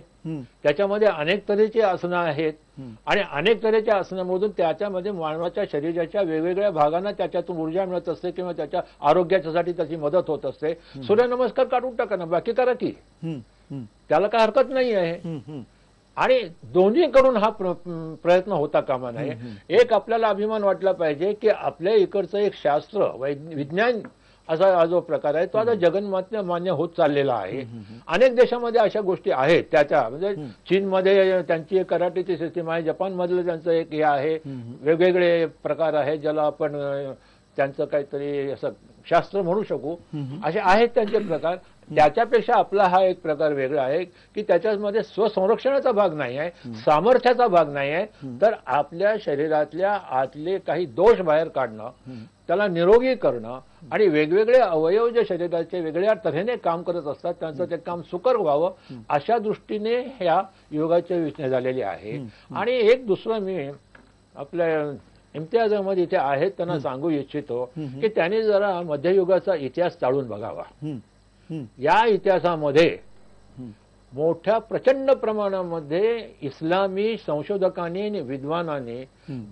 त्याच्यामध्ये अनेक तऱ्हेची आसनं आहेत आणि अनेक तऱ्हेच्या आसनामधून त्याच्यामध्ये मानवाच्या शरीराच्या वेगवेगळ्या भागांना त्याच्यातून ऊर्जा मिळत असते किंवा त्याच्या आरोग्यासाठी त्याची मदत होत असते. सूर्यनमस्कार काढून टाका ना, बाकी करा की, त्याला काय हरकत नाही आहे. आणि दोन्हीकडून हा प्रयत्न होता कामा नये. एक आपल्याला अभिमान वाटला पाहिजे की आपल्या इकडचं एक शास्त्र विज्ञान असा जो प्रकार आहे तो आता जगन्मान्य मान्य होत चाललेला आहे. अनेक देशामध्ये अशा गोष्टी आहेत. त्याच्या म्हणजे चीनमध्ये त्यांची एक कराटेची सिस्टीम आहे, जपानमधलं त्यांचं एक हे आहे, वेगवेगळे प्रकार आहेत ज्याला आपण त्यांचं काहीतरी असं शास्त्र म्हणू शकू, असे आहेत त्यांचे प्रकार. त्याच्यापेक्षा आपला हा एक प्रकार वेगळा आहे की त्याच्यामध्ये स्वसंरक्षणाचा भाग नाही आहे, सामर्थ्याचा भाग नाही आहे, तर आपल्या शरीरातल्या आतले काही दोष बाहेर काढणं, त्याला निरोगी करणं आणि वेगवेगळे अवयव जे शरीराचे वेगळ्या तऱ्हेने काम करत असतात त्यांचं ते काम सुकर व्हावं अशा दृष्टीने ह्या योगाची विचार झालेली आहे. आणि एक दुसरं मी आपल्या इम्तियाज अहमद इथे आहेत त्यांना सांगू इच्छितो की त्यांनी जरा मध्ययुगाचा इतिहास चाळून बघावा. या इतिहासामध्ये मोठ्या प्रचंड प्रमाणामध्ये इस्लामी संशोधकांनी आणि विद्वानांनी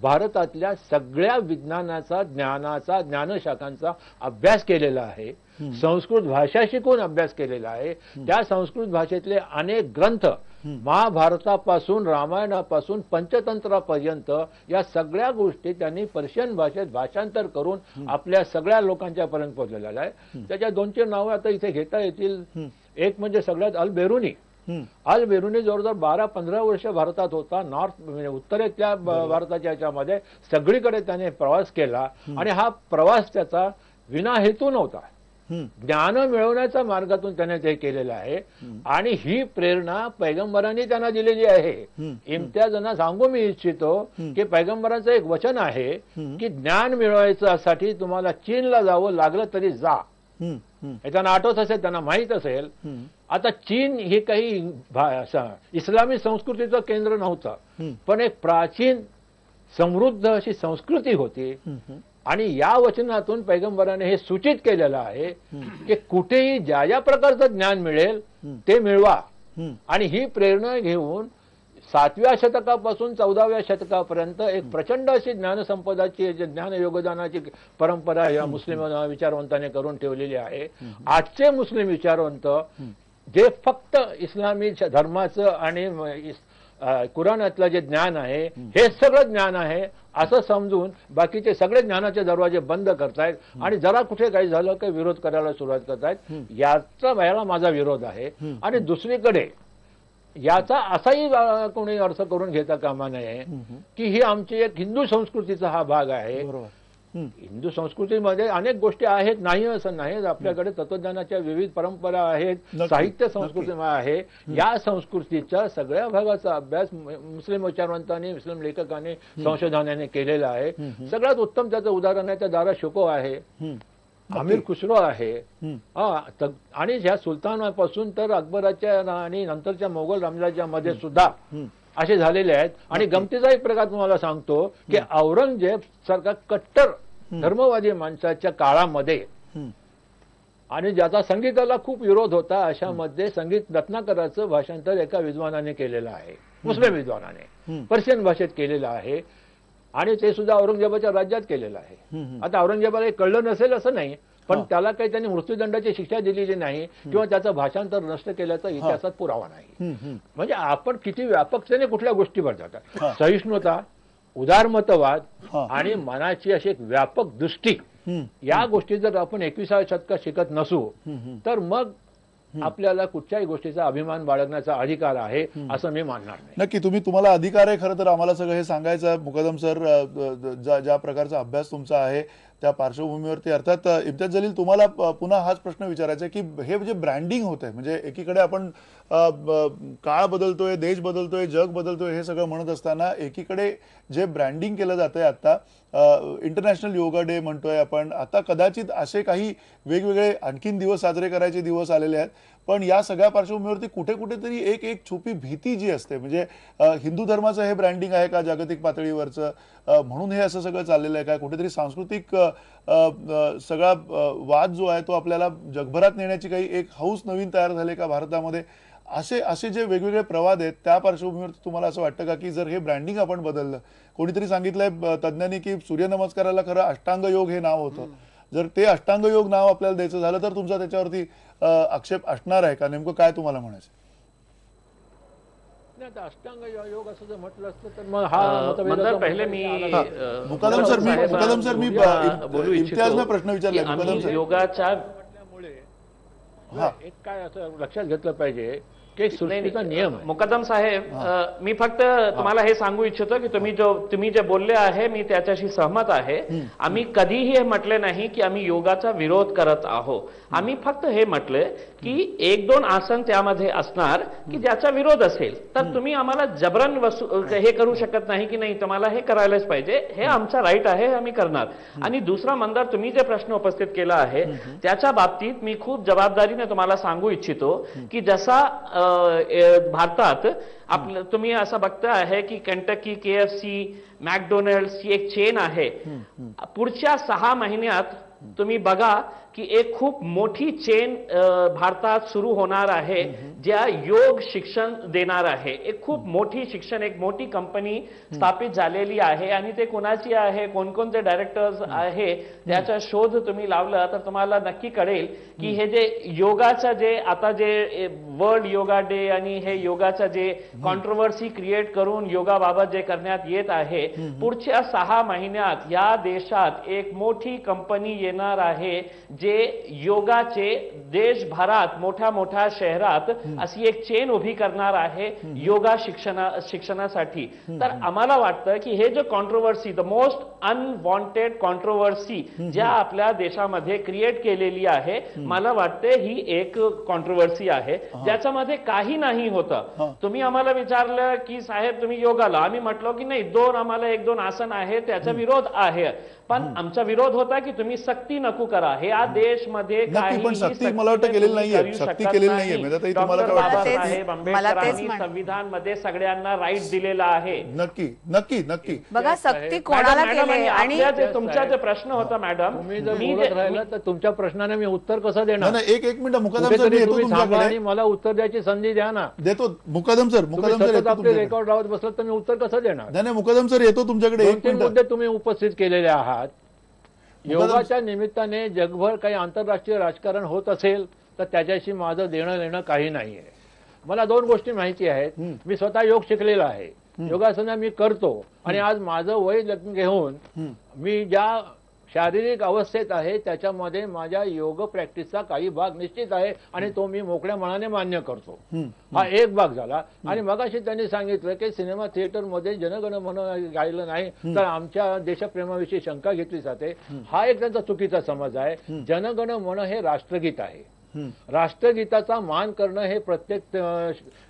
भारतातल्या सगळ्या विज्ञानाचा, ज्ञानाचा, ज्ञानशाखांचा अभ्यास केलेला आहे. संस्कृत भाषा शिकून अभ्यास केलेला आहे. त्या संस्कृत भाषेतले अनेक ग्रंथ महाभारतापासून रामायणापासून पंचतंत्रापर्यंत या सगळ्या गोष्टी त्यांनी पर्शियन भाषेत भाषांतर करून आपल्या सगळ्या लोकांच्या पर्यंत पोहोचलेल्या आहे. त्याच्या दोनचे नावं आता इथे घेता येतील. एक म्हणजे सगळ्यात अल बेरुनी. अल बेरुनी जवळजवळ 12-15 वर्ष भारतात होता. नॉर्थ म्हणजे उत्तरेतल्या भारताच्या याच्यामध्ये सगळीकडे त्याने प्रवास केला आणि हा प्रवास त्याचा विना हेतू नव्हता. ज्ञान मिळवण्याच्या मार्गातून त्याने ते केलेलं आहे आणि ही प्रेरणा पैगंबरांनी त्यांना दिलेली आहे. इम्तियाजांना सांगू मी इच्छितो की पैगंबरांचं एक वचन आहे की ज्ञान मिळवायच्यासाठी तुम्हाला चीनला जावं लागलं तरी जा. हे त्यांना आठवत असेल, त्यांना माहीत असेल. आता चीन हे काही इस्लामी संस्कृतीचं केंद्र नव्हतं, पण एक प्राचीन समृद्ध अशी संस्कृती होती. आणि या वचनातून पैगंबराने हे सूचित केलेलं आहे की कुठेही ज्या ज्या प्रकारचं ज्ञान मिळेल ते मिळवा. आणि ही प्रेरणा घेऊन 7व्या शतकापासून 14व्या शतकापर्यंत एक प्रचंड अशी ज्ञानसंपदाची ज्ञान योगदानाची परंपरा या मुस्लिम विचारवंतांनी करून ठेवलेली आहे. आजचे मुस्लिम विचारवंत जे फक्त इस्लामी धर्माचं आणि कुराणातलं जे ज्ञान आहे हे सगळं ज्ञान आहे असं समजून बाकीचे सगळे ज्ञानाचे दरवाजे बंद करतायत आणि जरा कुठे काही झालं काही विरोध करायला सुरुवात करतायत. याला माझा विरोध आहे. आणि दुसरीकडे याचा असाही कोणी अर्थ करून घेता कामा नये की ही आमची एक हिंदू संस्कृतीचा हा भाग आहे. हिंदू संस्कृतीमध्ये अनेक गोष्टी आहेत, नाही असं नाही. आपल्याकडे तत्वज्ञानाच्या विविध परंपरा आहेत, साहित्य संस्कृती आहे. या संस्कृतीच्या सगळ्या भागाचा अभ्यास मुस्लिम विचारवंतांनी, मुस्लिम लेखकांनी, संशोधनाने केलेला आहे. सगळ्यात उत्तम त्याचं उदाहरण आहे त्या दारा शुको आहे, आमिर खुसरो आहे. आणि ह्या सुलतानापासून तर अकबराच्या आणि नंतरच्या मोगल रामराज्या मध्ये सुद्धा असे झालेले आहेत. आणि गमतीचा एक प्रकार तुम्हाला सांगतो की औरंगजेब सारखा कट्टर धर्मवादी माणसाच्या काळामध्ये आणि ज्याचा संगीताला खूप विरोध होता अशामध्ये संगीत रत्नाकराचं भाषांतर एका विद्वानाने केलेलं आहे, मुस्लिम विद्वानाने पर्शियन भाषेत केलेलं आहे. आणि ते सुद्धा औरंगजेबाच्या राज्यात केलेलं आहे. आता औरंगजेबाला कळलं नसेल असं नाही, पण त्याला काही त्यांनी मृत्यूदंडाची शिक्षा दिलेली नाही किंवा त्याचं भाषांतर नष्ट केल्याचा इतिहासात पुरावा नाही. म्हणजे आपण किती व्यापकतेने कुठल्या गोष्टीवर जातात. सहिष्णुता, उदारमतवाद आणि मनाची अशी एक व्यापक दृष्टी, या गोष्टी जर आपण 21व्या शतकात शिकत नसू तर मग आपल्याला कुठच्याही गोष्टीचा अभिमान बाळगण्याचा अधिकार आहे असं मी मानणार नाही. नक्की तुम्हाला अधिकार आहे खरं तर आम्हाला सगळं हे सांगायचं. मुकदम सर, ज्या प्रकारचा अभ्यास तुमचा आहे त्या पार्श्वभूमीवरती अर्थात इम्तियाज जलील तुम्हाला पुन्हा हाच प्रश्न विचारायचा आहे की हे जे ब्रँडिंग होत आहे, म्हणजे एकीकडे आपण काळ बदलतोय, देश बदलतोय, जग बदलतोय हे सगळं म्हणत असताना एकीकडे जे ब्रँडिंग केलं जातंय आता इंटरनॅशनल योगा डे म्हणतोय आपण, आता कदाचित असे काही वेगवेगळे आणखीन दिवस साजरे करायचे दिवस आलेले आहेत. पण या सगळ्या पार्श्वभूमीवरती कुठे कुठेतरी एक छुपी भीती जी असते, म्हणजे हिंदू धर्माचं हे ब्रँडिंग आहे का जागतिक पातळीवरचं, म्हणून हे असं सगळं चाललेलं आहे का, कुठेतरी सांस्कृतिक सगळा वाद जो आहे तो आपल्याला जगभरात नेण्याची काही एक हौस नवीन तयार झाली का भारतामध्ये, असे जे वेगवेगळे प्रवाद आहेत त्या पार्श्वभूमीवरती तुम्हाला असं वाटतं का की जर हे ब्रँडिंग आपण बदललं, कोणीतरी सांगितलंय तज्ज्ञांनी की सूर्यनमस्काराला खरं अष्टांग योग हे नाव होतं, जर ते अष्टांग योग नाव आपल्याला द्यायचं झालं तर तुमचा त्याच्यावरती आक्षेप असणार आहे का, नेमकं काय तुम्हाला म्हणायचं? अष्टांग योग असं जर म्हटलं असतं तर मग हा पहिले मी मुकदम सर मी इम्तियाजने प्रश्न विचारला. मुकदम सर, योगाच्या एक काय असं लक्षात घेतलं पाहिजे की सृष्टीचा नियम आहे. मुकदम साहेब, मी फक्त तुम्हाला हे सांगू इच्छितो की तुम्ही जे बोलले आहे मी त्याच्याशी सहमत आहे. आम्ही कधीही हे म्हटले नाही की आम्ही योगाचा विरोध करत आहोत. आम्ही फक्त हे म्हटले की 1-2 आसन त्यामध्ये असणार की ज्याचा विरोध असेल तर तुम्ही आम्हाला जबरन हे करू शकत नाही की नाही तुम्हाला हे करायलाच पाहिजे, हे आमचा राईट आहे, आम्ही करणार. आणि दुसरा मंदार, तुम्ही जे प्रश्न उपस्थित केला आहे त्याच्या बाबतीत मी खूप जबाबदारीने तुम्हाला सांगू इच्छितो की जसा भारतात तुम्ही असं बघता आहे की केंटकी, KFC, मॅकडोनल्ड्स ही एक चेन आहे. पुढच्या 6 महिन्यात तुम्ही बघा की एक खूप मोठी चेन भारतात सुरू होणार आहे ज्या योग शिक्षण देणार आहे. एक खूप मोठी शिक्षण, एक मोठी कंपनी स्थापित झालेली आहे आणि ते कोणाची आहे, कोणकोणते डायरेक्टर्स आहे त्याचा शोध तुम्ही लावला तर तुम्हाला नक्की कळेल की हे जे योगाचं जे आता जे वर्ल्ड योगा डे आणि हे योगाचं जे कॉन्ट्रोवर्सी क्रिएट करून योगाबाबत जे करण्यात येत आहे, पुढच्या 6 महिन्यात या देशात एक मोठी कंपनी येणार आहे जे योगाचे देशभरात मोठ्या मोठ्या शहरात अशी एक चेन उभी करणार आहे योगा शिक्षणासाठी. तर आम्हाला वाटतं की हे जे controversy, the most unwanted controversy ज्या आपल्या देशामध्ये क्रिएट केलेली आहे, मला वाटते ही एक कॉन्ट्रोवर्सी आहे ज्याच्यामध्ये काही नाही होतं. तुम्ही आम्हाला विचारलं की साहेब तुम्ही योगाला, आम्ही म्हटलो की नाही, आम्हाला एक दोन आसन आहे त्याचा विरोध आहे, पण आमचा विरोध होता की तुम्ही सक्ती नको करा. हे या देशमध्ये पण सक्ती मला वाटतं केलेली नाहीये, सक्ती केलेली नाहीये. मेधाताई, तुम्हाला काय वाटतं? साहेब आंबेडकरांनी संविधानमध्ये सगळ्यांना राईट दिलेला आहे. नक्की नक्की नक्की. बघा सक्ती कोणाला केली आणि तुमचा जे प्रश्न होता मॅडम, तुम्ही जर बोलत राहिला तर तुमच्या प्रश्नाने मी उत्तर कसं देणार? नाही, एक मिनिट मुकादम सर, कुठेतरी मी येतो तुम्ही थांबा तुमच्याकडे. आणि मला उत्तर द्यायची संधी द्या ना. देतो मुकादम सर, तुम्ही मुकादम सर सतत येतो आपले तुमच्याकडे. रेकॉर्ड लावत बसलात तर मी उत्तर कसं देणार? नाही मुकादम सर येतो तुमच्याकडे. एक 2-3 मिनिट. मुद्दे तुम्ही उपस्थित केलेले आहात. योगाच्या निमित्ताने जगभर काही आंतरराष्ट्रीय राजकारण होत असेल तर त्याच्याशी माझं देणं लेणं काही नाहीये. मला 2 गोष्टी माहिती आहेत. मी स्वतः योग शिकलेला आहे, योगासना मी करतो, आणि आज माझं वय लग्न घेऊन मी ज्या शारीरिक अवस्थेत आहे त्याच्यामध्ये माझ्या योग प्रॅक्टिसचा काही भाग निश्चित आहे आणि तो मी मोकळ्या मनाने मान्य करतो. हा एक भाग झाला. आणि मगाशी त्यांनी सांगितलं की सिनेमा थिएटरमध्ये जनगण मन गायलं नाही तर आमच्या देशप्रेमाविषयी शंका घेतली जाते. हा एक त्यांचा चुकीचा समज आहे. जनगण मन हे राष्ट्रगीत आहे. राष्ट्रगीताचा मान करणं हे प्रत्येक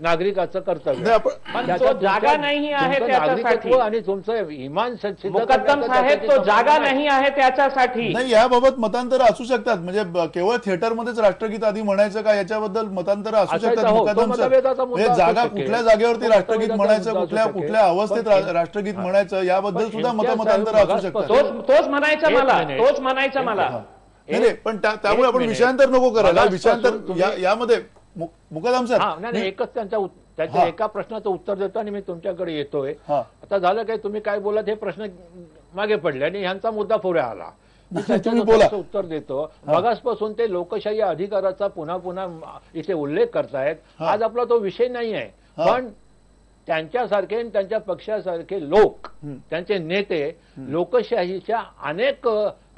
नागरिकाचं कर्तव्य. पण तो जागा नाही आहे त्याच्यासाठी, आणि तुमचं इमान मुकद्दम साहेब तो जागा नाही आहे त्याच्यासाठी. नाही, याबाबत मतांतर असू शकतात. म्हणजे केवळ थिएटरमध्येच राष्ट्रगीत आधी म्हणायचं का, याच्याबद्दल मतांतर असू शकतात. मुकद्दम सर, म्हणजे जागा कुठल्या जागेवरती राष्ट्रगीत म्हणायचं, कुठल्या अवस्थेत राष्ट्रगीत म्हणायचं, याबद्दल सुद्धा मतांतर असू शकतात. तोच म्हणायचा मला. नाही, पण त्यामुळे आपण विषयांतर नको करायला. विषयांतर यामध्ये मुकदम सर नाही, एकच त्याच्या एका प्रश्नाचं उत्तर देतो आणि मी तुमच्याकडे येतोय. आता झालं काय, तुम्ही काय बोलत हे प्रश्न मागे पडले आणि ह्यांचा मुद्दा पुढे आला. मी त्याचं उत्तर देतो. मगासपासून ते लोकशाही अधिकाराचा पुन्हा पुन्हा इथे उल्लेख करतायत. आज आपला तो विषय नाही आहे, पण त्यांच्यासारखे आणि त्यांच्या पक्षासारखे लोक, त्यांचे नेते लोकशाहीच्या अनेक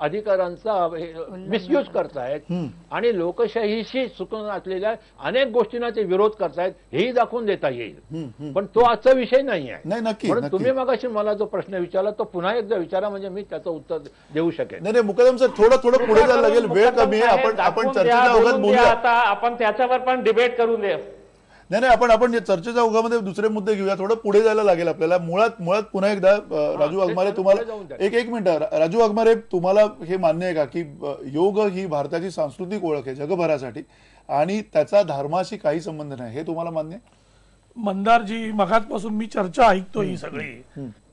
अधिकारांचा मिसयूज करतायत आणि लोकशाहीशी चुकून असलेल्या अनेक गोष्टींना ते विरोध करतायत, हेही दाखवून देता येईल. पण तो आजचा विषय नाही आहे. म्हणून तुम्ही मगाशी मला जो प्रश्न विचारला तो पुन्हा एकदा विचारा, म्हणजे मी त्याचं उत्तर देऊ शकेन. नाही मुकदम सर, थोडं पुढे जायला लागेल, वेळ कमी आहे. आपण चर्चेच्या ओघात बोलूया. आता आपण त्याच्यावर पण डिबेट करून दे. नाही, आपण चर्चेच्या ओघामध्ये दुसरे मुद्दे घेऊया. थोडं पुढे जायला लागेल आपल्याला. मुळात पुन्हा एकदा राजू वाघमारे, तुम्हाला एक मिनिट. राजू वाघमारे, तुम्हाला हे मान्य आहे का की योग ही भारताची सांस्कृतिक ओळख आहे जगभरासाठी आणि त्याचा धर्माशी काही संबंध नाही, हे तुम्हाला मान्य आहे? मंदारजी, मगाचपासून मी चर्चा ऐकतो ही सगळी.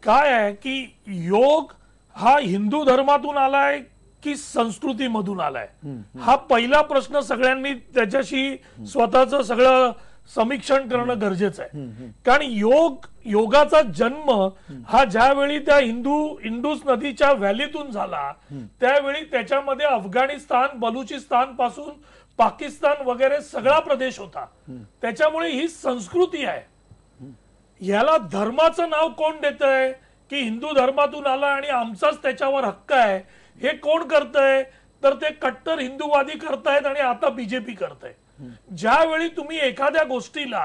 काय आहे की योग हा हिंदू धर्मातून आलाय की संस्कृतीमधून आलाय, हा पहिला प्रश्न सगळ्यांनी त्याच्याशी स्वतःच सगळं समीक्षण करणं गरजेचं आहे. कारण योगाचा जन्म हा ज्यावेळी त्या इंडूस नदीच्या व्हॅलीतून झाला त्यावेळी त्याच्यामध्ये अफगाणिस्तान, बलुचिस्तान पासून पाकिस्तान वगैरे सगळा प्रदेश होता. त्याच्यामुळे ही संस्कृती आहे. ह्याला धर्माचं नाव कोण देतंय की हिंदू धर्मातून आला आणि आमचाच त्याच्यावर हक्क आहे, हे कोण करतंय? तर ते कट्टर हिंदूवादी करतायत आणि आता बीजेपी करतंय. ज्यावेळी तुम्ही एखाद्या गोष्टीला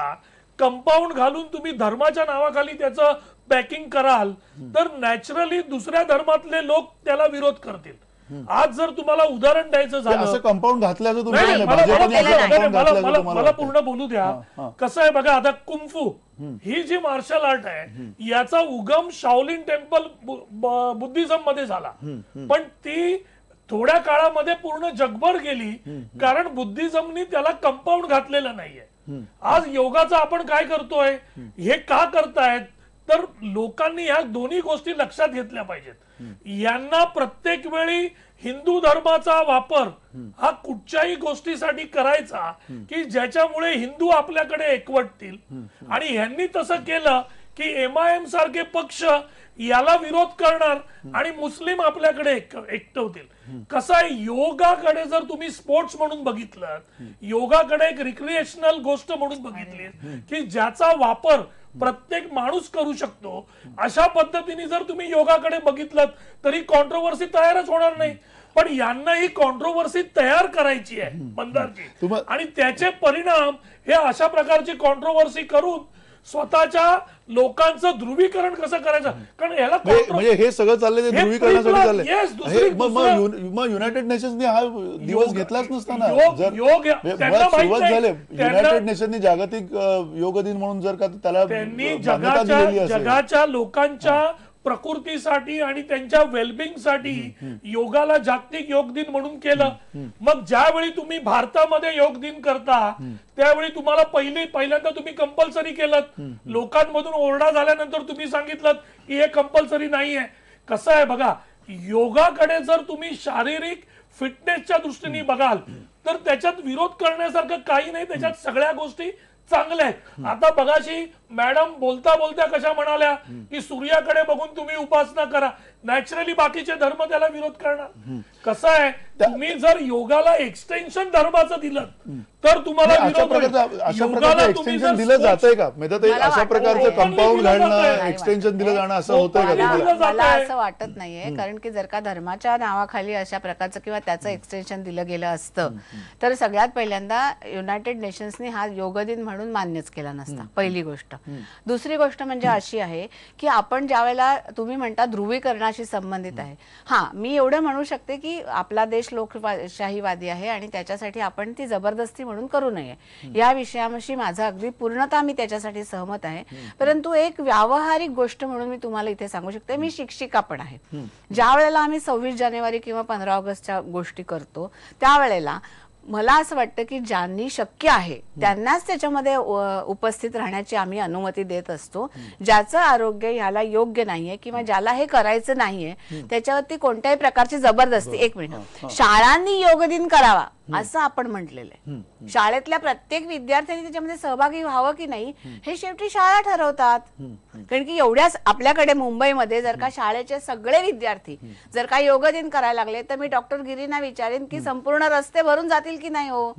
कंपाऊंड घालून तुम्ही धर्माच्या नावाखाली त्याचं पॅकिंग कराल तर नॅचरली दुसऱ्या धर्मातले लोक त्याला विरोध करतील. आज जर तुम्हाला उदाहरण द्यायचं झालं, असं कंपाऊंड घातल्याचं मला पूर्ण बोलू द्या. कसं आहे बघा, आता कुंफू ही जी मार्शल आर्ट आहे याचा उगम शाओलिन टेम्पल बुद्धिझम मध्ये झाला, पण ती थोड्या काळामध्ये पूर्ण जगभर गेली कारण बुद्धिझमनी त्याला कंपाऊंड घातलेलं नाहीये. आज योगाचं आपण काय करतोय, हे का करतायत तर लोकांनी ह्या दोन्ही गोष्टी लक्षात घेतल्या पाहिजेत. यांना प्रत्येक वेळी हिंदू धर्माचा वापर हा कुठच्याही गोष्टीसाठी करायचा की ज्याच्यामुळे हिंदू आपल्याकडे एकवटतील, आणि यांनी तसं केलं की MIM सारखे पक्ष याला विरोध करणार आणि मुस्लिम आपल्याकडे एकटवतील. कसं आहे, योगाकडे जर तुम्ही स्पोर्ट्स म्हणून बघितलं, योगाकडे एक रिक्रिएशनल गोष्ट म्हणून बघितली की ज्याचा वापर प्रत्येक माणूस करू शकतो, अशा पद्धतीने जर तुम्ही योगाकडे बघितलं तरी कॉन्ट्रोवर्सी तयारच होणार नाही. पण यांना ही कॉन्ट्रोवर्सी तयार करायची आहे मंदारजी, आणि त्याचे परिणाम हे अशा प्रकारची कॉन्ट्रोवर्सी करून स्वतःच्या लोकांचं ध्रुवीकरण कसं करायचं, कारण याला म्हणजे हे सगळं चाललंय ते ध्रुवीकरणासाठी चाललंय. मग युनायटेड नेशन्सने हा दिवस घेतलाच नसता ना, जर सुरुवात झाली युनायटेड नेशनने जागतिक योग दिन म्हणून जर का त्याला त्यांनी मान्यता दिलेली असेल, जगाच्या लोकांच्या प्रकृतीसाठी आणि त्यांच्या वेलबिंग साठी योगाला जागतिक योग दिन म्हणून केलं. मग ज्यावेळी तुम्ही भारतामध्ये योग दिन करता त्यावेळी तुम्हाला पहिल्यांदा तुम्ही कंपल्सरी केलं, लोकांमधून ओरडा झाल्यानंतर तुम्ही सांगितलं की हे कंपल्सरी नाहीये. कसं आहे बघा, योगाकडे जर तुम्ही शारीरिक फिटनेसच्या दृष्टीने बघाल तर त्याच्यात विरोध करण्यासारखं काही नाही, त्याच्यात सगळ्या गोष्टी चांगल्या आहेत. आता बघाशी मॅडम बोलता बोलता कशा म्हणाल्या की सूर्याकडे बघून तुम्ही उपासना करा, नॅचरली बाकीचे धर्म त्याला विरोध करणार. कसं आहे, तुम्ही जर योगाला एक्सटेन्शन धर्माचं दिलं तर तुम्हाला अशा प्रकारचं एक्सटेन्शन दिलं जातंय का? अशा प्रकारचं कंपाऊंड घालणं, एक्सटेन्शन दिलं जाणं असं होतंय का तुम्हाला? मला असं वाटत नाहीये, कारण की जर का धर्माच्या नावाखाली अशा प्रकारचं किंवा त्याचं एक्सटेन्शन दिलं गेलं असतं तर सगळ्यात पहिल्यांदा युनायटेड नेशन्सने हा योग दिन म्हणून मान्यच केला नसता, पहिली गोष्ट. दुसरी गोष्ट म्हणजे अशी आहे की आपण ज्या वेळेला तुम्ही म्हणता ध्रुवीकरणाशी संबंधित आहे, हा मी एवढं म्हणू शकते की आपला देश लोकशाहीवादी आहे आणि त्याच्यासाठी आपण ती जबरदस्ती म्हणून करू नये. या विषयाशी माझा अगदी पूर्णतः मी त्याच्यासाठी सहमत आहे. परंतु एक व्यावहारिक गोष्ट म्हणून मी तुम्हाला इथे सांगू शकते, मी शिक्षिका पण आहे. ज्या वेळेला आम्ही 26 जानेवारी किंवा 15 ऑगस्टच्या गोष्टी करतो त्यावेळेला मला असं वाटतं की ज्यांनी शक्य आहे त्यांनाच त्याच्यामध्ये उपस्थित राहण्याची आम्ही अनुमती देत असतो. ज्याचं आरोग्य ह्याला योग्य नाहीये किंवा ज्याला हे करायचं नाहीये त्याच्यावरती कोणत्याही प्रकारची जबरदस्ती. एक मिनिट, शाळांनी योग दिन करावा असं आपण म्हटलेलं आहे. शाळेतल्या प्रत्येक विद्यार्थ्यांनी त्याच्यामध्ये सहभागी व्हावं की नाही हे शेवटी शाळा ठरवतात. कारण की एवढ्याच आपल्याकडे मुंबईमध्ये जर का शाळेचे सगळे विद्यार्थी जर का योग दिन करायला लागले तर मी डॉक्टर गिरींना विचारेन की संपूर्ण रस्ते भरून जातील की नाही हो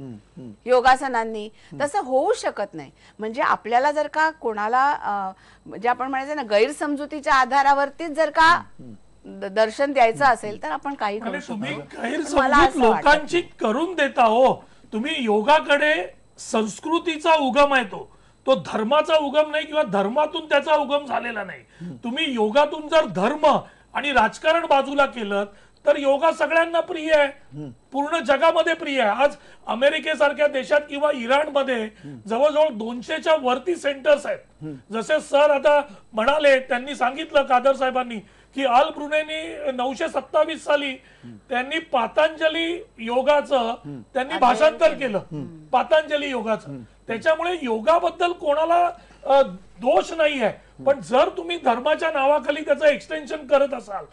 योगासनांनी? तसं होऊ शकत नाही. म्हणजे आपल्याला जर का कोणाला म्हणजे आपण म्हणायचं ना गैरसमजुतीच्या आधारावरतीच जर का दर्शन द्यायचं असेल तर आपण काही करू शकतो. तुम्ही गैरसमजूत लोकांची करून देता हो. तुम्ही योगाकडे संस्कृतीचा उगम आहे, तो धर्माचा उगम नाही किंवा धर्मातून त्याचा उगम झालेला नाही. तुम्ही योगातून जर धर्म आणि राजकारण बाजूला केलं तर योगा सगळ्यांना प्रिय आहे, पूर्ण जगामध्ये प्रिय आहे. आज अमेरिकेसारख्या देशात किंवा इराणमध्ये जवळजवळ 200च्या वरती सेंटर्स आहेत. जसे सर आता म्हणाले, त्यांनी सांगितलं कादर साहेबांनी की अल ब्रुनेनी 927 साली त्यांनी पातंजली योगाचं त्यांनी भाषांतर केलं, पातंजली योगाचं. त्याच्यामुळे योगाबद्दल कोणाला दोष नाही आहे. पण जर तुम्ही धर्माच्या नावाखाली त्याचं एक्सटेन्शन करत असाल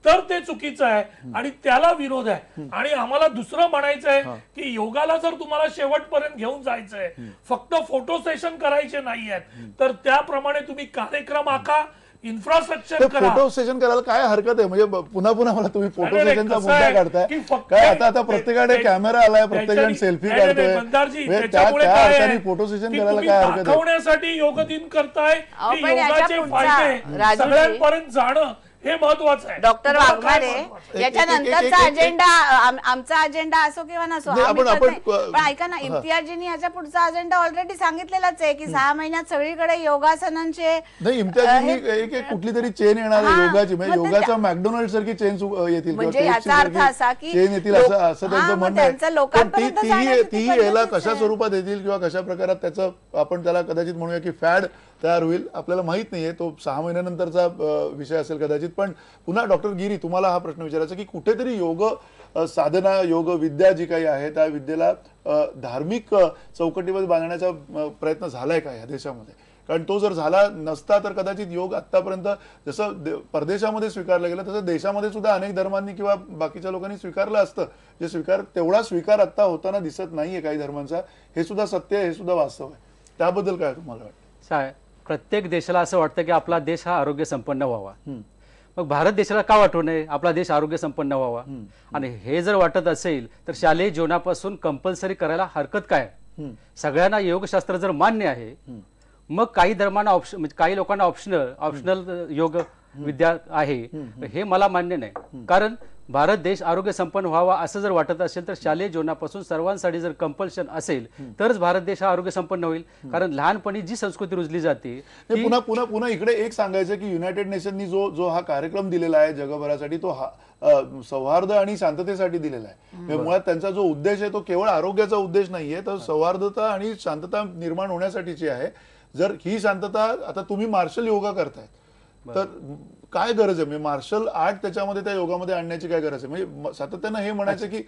तर ते चुकीचं आहे आणि त्याला विरोध आहे. आणि आम्हाला दुसरं म्हणायचं आहे की योगाला जर तुम्हाला शेवटपर्यंत घेऊन जायचंय, फक्त फोटो सेशन करायचे नाही आहेत तर त्याप्रमाणे तुम्ही कार्यक्रम आखा, इन्फ्रास्ट्रक्चर करा. फोटो सेशन करायला काय हरकत आहे? म्हणजे पुन्हा मला तुम्ही फोटो सेशनचा मुद्दा काढताय काय? आता प्रत्येकाकडे कॅमेरा आलाय, प्रत्येकजण सेल्फी काढतोय, त्या फोटो सेशन करायला काय हरकत आहे? दाखवण्यासाठी योग दिन करताय, योगाचे फायदे सगळ्यांपर्यंत जाणं हे महत्वाचं आहे. डॉक्टर वाघमारे, याच्यानंतरचा अजेंडा आमचा अजेंडा असो किंवा नसो, पण ऐका ना, इम्तियाजींनी याच्या पुढचा अजेंडा ऑलरेडी सांगितलेलाच आहे की 6 महिन्यात सगळीकडे योगासनांचे. नाही, इम्तियाजींनी एक कुठली तरी चेन येणार आहे योगाची, म्हणजे योगाच्या मॅकडोनल्ड सारखी चेन येतील, म्हणजे याचा अर्थ असा की चेन येतील असं त्यांचं म्हणणं आहे. तीही याला कशा स्वरूपात येतील किंवा कशा प्रकारात त्याचं आपण त्याला कदाचित म्हणूया की फॅड तयार होईल आपल्याला माहित नाहीये. तो 6 महिन्यानंतरचा विषय असेल कदाचित. पण पुन्हा डॉक्टर गिरी, तुम्हाला हा प्रश्न विचारायचा की कुठेतरी योग साधना, योग विद्या जी काही आहे त्या विद्येला धार्मिक चौकटीमध्ये बांधण्याचा प्रयत्न झालाय का या देशामध्ये? कारण तो जर झाला नसता तर कदाचित योग आतापर्यंत जसं परदेशामध्ये स्वीकारलं गेलं तसं देशामध्ये सुद्धा अनेक धर्मांनी किंवा बाकीच्या लोकांनी स्वीकारलं असतं. जे तेवढा स्वीकार आता होताना दिसत नाहीये काही धर्मांचा. हे सुद्धा सत्य आहे, हे सुद्धा वास्तव आहे. त्याबद्दल काय तुम्हाला वाटतं? प्रत्येक देशाला असं वाटतं की आपला देश हा आरोग्य संपन्न व्हावा. मग भारत देशाला का वाटू नये आपला देश आरोग्य संपन्न व्हावा? आणि हे जर वाटत असेल तर शालेय जीवनापासून कंपल्सरी करायला हरकत काय? सगळ्यांना योगशास्त्र जर मान्य आहे मग काही धर्मांना म्हणजे काही लोकांना ऑप्शनल योग विद्या आहे हे मला मान्य नाही. कारण भारत देश आरोग्य संपन्न व्हावा असं जर वाटत असेल तर शालेय जीवनापासून सर्वांसाठी जर कंपल्शन असेल तरच भारत देश हा आरोग्य संपन्न होईल. कारण लहानपणी जी संस्कृती रुजली जाते नाही, पुन्हा पुन्हा पुन्हा इकडे एक सांगायचं की युनायटेड नेशननी जो हा कार्यक्रम दिलेला आहे जगभरासाठी तो सौहार्द आणि शांततेसाठी दिलेला आहे. म्हणजे मुळात त्यांचा जो उद्देश आहे तो केवळ आरोग्याचा उद्देश नाहीये, तर सौहार्दता आणि शांतता निर्माण होण्यासाठीची आहे. जर ही शांतता, आता तुम्ही मार्शल योगा करताय तर काय गरज आहे, म्हणजे मार्शल आर्ट त्याच्यामध्ये त्या योगामध्ये आणण्याची काय गरज आहे? म्हणजे सातत्यानं हे म्हणायचं की